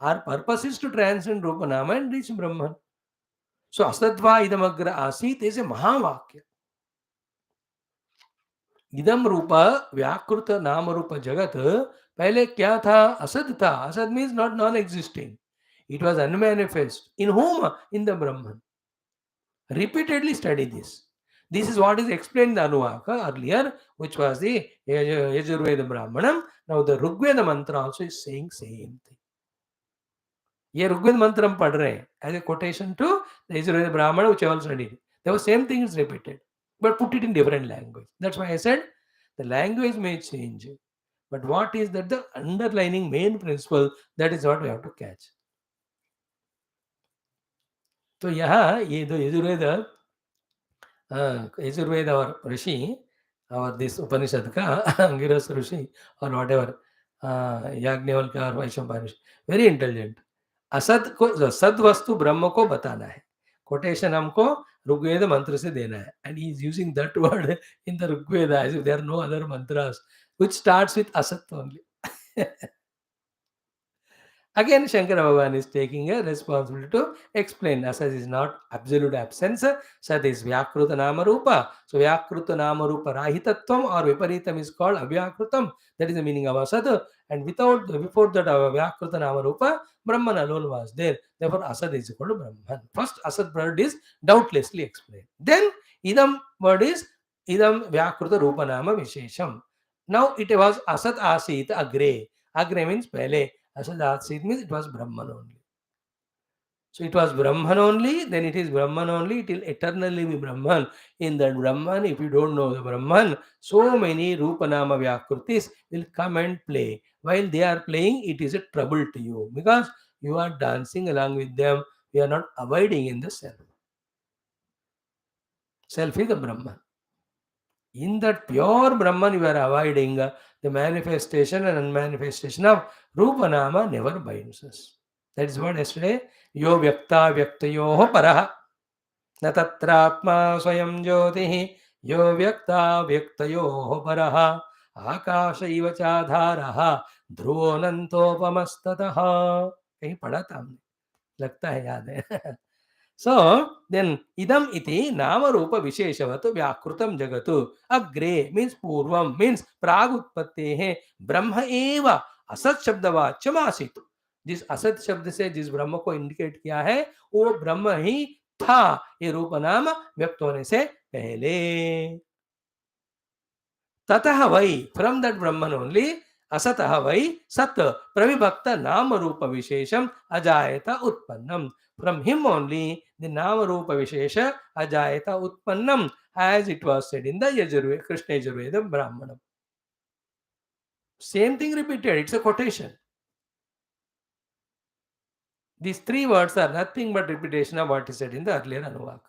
Our purpose is to transcend Rupanama and reach Brahman. So Asadva idamagra asit is a Mahavakya. Idam Rupa Vyakruta Nama Rupa Jagat. पहले क्या था? असद था. Asad means not non-existing. It was unmanifest. In whom? In the Brahman. Repeatedly study this. This is what is explained in the Anuvaka earlier, which was the Yajurveda Brahmanam. Now the Rigveda mantra also is saying same thing. ये ऋग्वेद मंत्र हम पढ़ रहे हैं as a quotation to the Yajurveda Brahmana, which I also studied. The same thing is repeated, but put it in different language. That's why I said the language may change, but what is that the underlining main principle, that is what we have to catch. तो यहाँ ये जो यजुर्वेद और ऋषि और this उपनिषद का अंगिरस ऋषि और what ever Yajnavalkya और Vaishampayana, very intelligent. असत को सद वस्तु ब्रह्म को बताना है. कोटेशन हमको ऋग्वेद मंत्र से देना है, and he is using that word in the Rigveda as if there are no other mantras which starts with asat only. Again, Shankara Bhagavan is taking a responsibility to explain. Asat is not absolute absence. Sat is Vyakruta Nama Rupa. So Vyakruta Nama Rupa Rahitatvam or Viparitam is called Avyakrutam. That is the meaning of Asat. And before that Vyakruta Nama Rupa, Brahman alone was there. Therefore Asat is equal to Brahman. First Asat word is doubtlessly explained. Then Idam word is Idam Vyakruta Rupa Nama Vishesham. Now it was Asat Asit Agre. Agre means Pele. Asad Asit means it was Brahman only. So it was Brahman only, then it is Brahman only, it will eternally be Brahman. In that Brahman, if you don't know the Brahman, so many Rupanama Vyakrutis will come and play. While they are playing, it is a trouble to you because you are dancing along with them. You are not abiding in the self. Self is the Brahman. In that pure Brahman you are avoiding the manifestation and unmanifestation of Rupanama never binds us. That is what yesterday, Yo Vyakta Vyaktayoho Paraha Na Tatrapma Swayam Jyotihi Yo Vyakta Vyaktayoho Paraha Akasha Iva Chadharaha Dhruvo Nantopamastataha. कहीं पढ़ा था हमने, लगता है याद है. So then idam iti nama rupa visheshavat vyakrutam jagatu. Agre means purvam means pragutpattehe brahma eva असत शब्दवाच्यम आसित. जिस असत शब्द से जिस ब्रह्म को इंडिकेट किया है वो ब्रह्म ही था ये रूप नाम व्यक्त होने से पहले. ततः वै, फ्रॉम दैट ब्रह्मन ओनली असतः वै सत प्रविभक्त नाम रूप विशेषम अजायत उत्पन्नम. From him only the Nama Rupa Vishesha Ajayata Utpannam, as it was said in the Yajurveda, Krishna Yajurveda Brahmanam. Same thing repeated, it's a quotation. These three words are nothing but repetition of what is said in the earlier Anuvaka.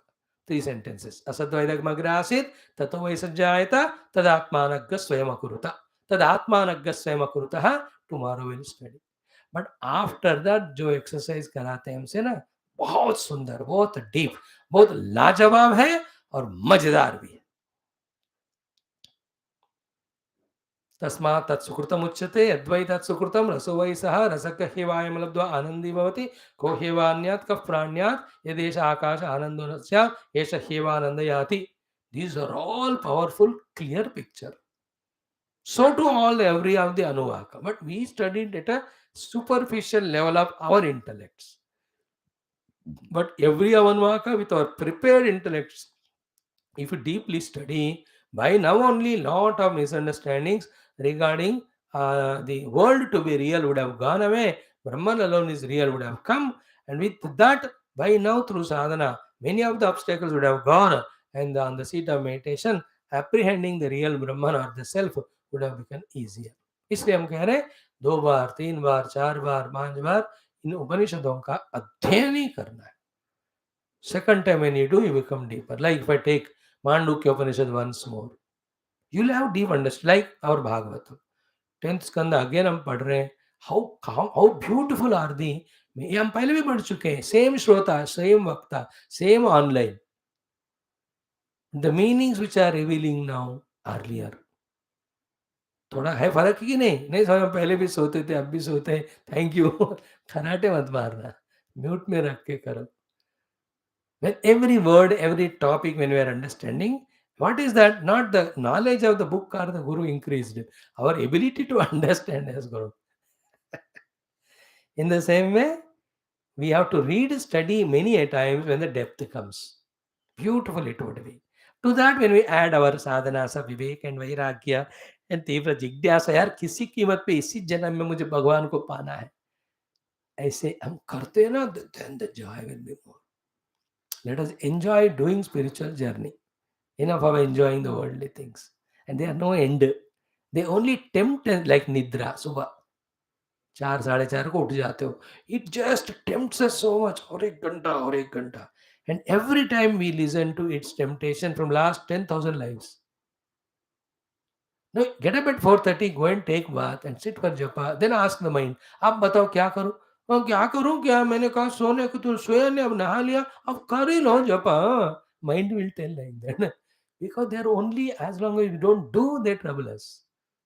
3 sentences. Asadvaidagmagra asit, tato vaisajayata, tadatmanagga swayam akuruta. Tadatmanagga swayam akurutaha, tomorrow we'll study. But after that जो exercise कराते हैं हमसे ना, बहुत सुंदर, बहुत deep, बहुत लाजवाब है और मजेदार भी है. तस्मात् तत्सुकृतम् उच्यते यद्वै तत्सुकृतं रसो वै सः रसः ह्यवायं लब्ध्वा आनन्दी भवति को ह्यवान्यात् कः प्राण्यात् यदेष आकाश आनन्दो न स्यात् एष ह्येवानन्द याति. These are all powerful, clear picture. So to all every of the Anuvaka. But we studied at a superficial level of our intellects. But every Anuvaka with our prepared intellects, if you deeply study, by now only lot of misunderstandings regarding the world to be real would have gone away. Brahman alone is real would have come, and with that, by now through sadhana, many of the obstacles would have gone, and on the seat of meditation, apprehending the real Brahman or the self would have become easier. इसलिए हम कह रहे हैं 2 बार 3 बार 4 बार 5 बार इन उपनिषदों का अध्ययन ही करना है. Second time when you do, you become deeper. Like if I take Mandukya Upanishad once more, you'll have deep understanding. Like our Bhagavatam, 10th skanda again हम पढ़ रहे हैं. How beautiful are the, ये हम पहले भी पढ़ चुके हैं. Same श्रोता, same वक्ता, same online. The meanings which are revealing now, earlier. थोड़ा है फर्क कि नहीं? नहीं समझ, हम पहले भी सोते थे, अब भी सोते हैं. Thank you. खराटे मत मारना, म्यूट में रख के करो. When every word, every topic, when we are understanding, what is that? Not the knowledge of the book or the Guru increased. Our ability to understand has grown. In the same way, we have to read, study many a times when the depth comes. Beautiful it would be. To that, when we add our sadhanas of vivek and vairagya and तीव्र जिज्ञासा, यार किसी कीमत पे इसी जन्म में मुझे भगवान को पाना है, ऐसे हम करते हैं ना, then the joy will be more. Let us enjoy doing spiritual journey. Enough of enjoying the worldly things. And they are no end. They only tempt us like nidra. सुबह 4 साढ़े 4 को उठ जाते हो. It just tempts us so much. और 1 घंटा और 1 घंटा. And every time we listen to its temptation from last 10,000 lives. No, get up at 4:30, go and take bath and sit for japa. Then ask the mind, आप बताओ क्या करूं? क्या करूं क्या? मैंने कहा सोने को, तो सोया नहीं, अब नहा लिया, अब कर ही लो जपा. Mind will tell like that. Because they are only, as long as you don't do, they trouble us.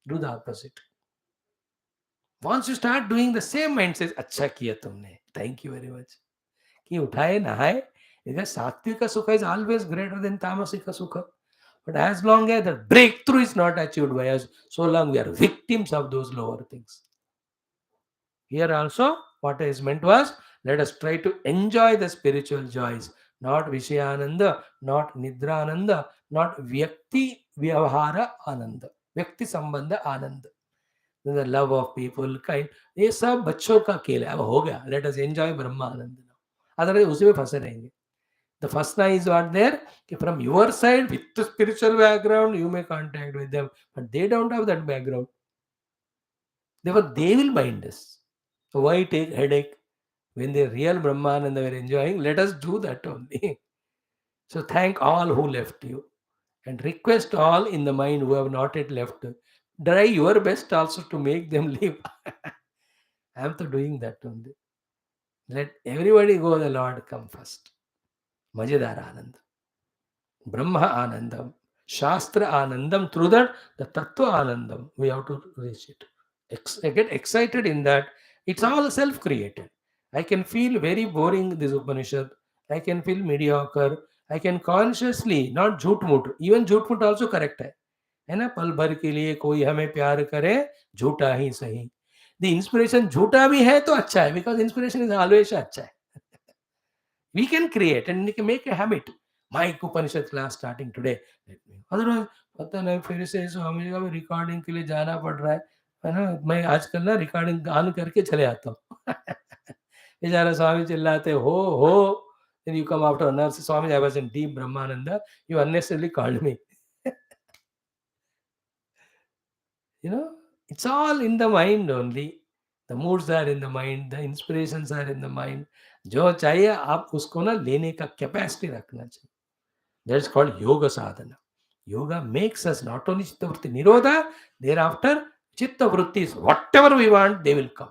Do the opposite. Once you start doing, the same mind says, अच्छा किया तुमने, thank you very much. कि उठाए नहाए, because सात्विक sukha is always greater than tamasika sukha. But as long as the breakthrough is not achieved by us, so long we are victims of those lower things. Here also, what is meant was, let us try to enjoy the spiritual joys, not Vishayananda, not Nidrananda, not Vyakti Vyavahara Ananda, Vyakti Sambandha Ananda. The love of people, kind, ये सब बच्चों का खेल है. अब हो गया, let us enjoy Brahmananda now. Otherwise उसी में फंसे रहेंगे. The first line is what there, from your side, with the spiritual background, you may contact with them, but they don't have that background. Therefore, they will bind us. So why take headache? When the real Brahmananda were enjoying, let us do that only. So thank all who left you, and request all in the mind who have not yet left. Try your best also to make them leave. I am to doing that only. Let everybody go, the Lord come first. Majedar Anand. Brahma Anandam. Shastra Anandam. Through that, the Tattva Anandam, we have to reach it. Get excited in that. It's all self-created. I can feel very boring this Upanishad. I can feel mediocre. I can consciously, not झूठ-मूठ. Even झूठ-मूठ also correct है ना? पल भर के लिए कोई हमें प्यार करे, झूठा ही सही. The inspiration झूठा भी है तो अच्छा है, because inspiration is always अच्छा है. We can create and we can make a habit. My Upanishad class starting today. Otherwise, पता नहीं फिर से स्वामी जी का भी रिकॉर्डिंग के लिए जाना पड़ रहा है ना? मैं आजकल ना रिकॉर्डिंग ऑन करके चले आता हूँ. बेचारा स्वामी चिल्लाते हो. Then you come after an hour, say, Swami, I was in deep Brahmananda. You unnecessarily called me. You know, it's all in the mind only. The moods are in the mind, the inspirations are in the mind. जो चाहिए आप उसको ना लेने का capacity रखना चाहिए. That's called yoga sadhana. Yoga makes us not only chitta vritti nirodha, thereafter chitta vrittis, whatever we want, they will come.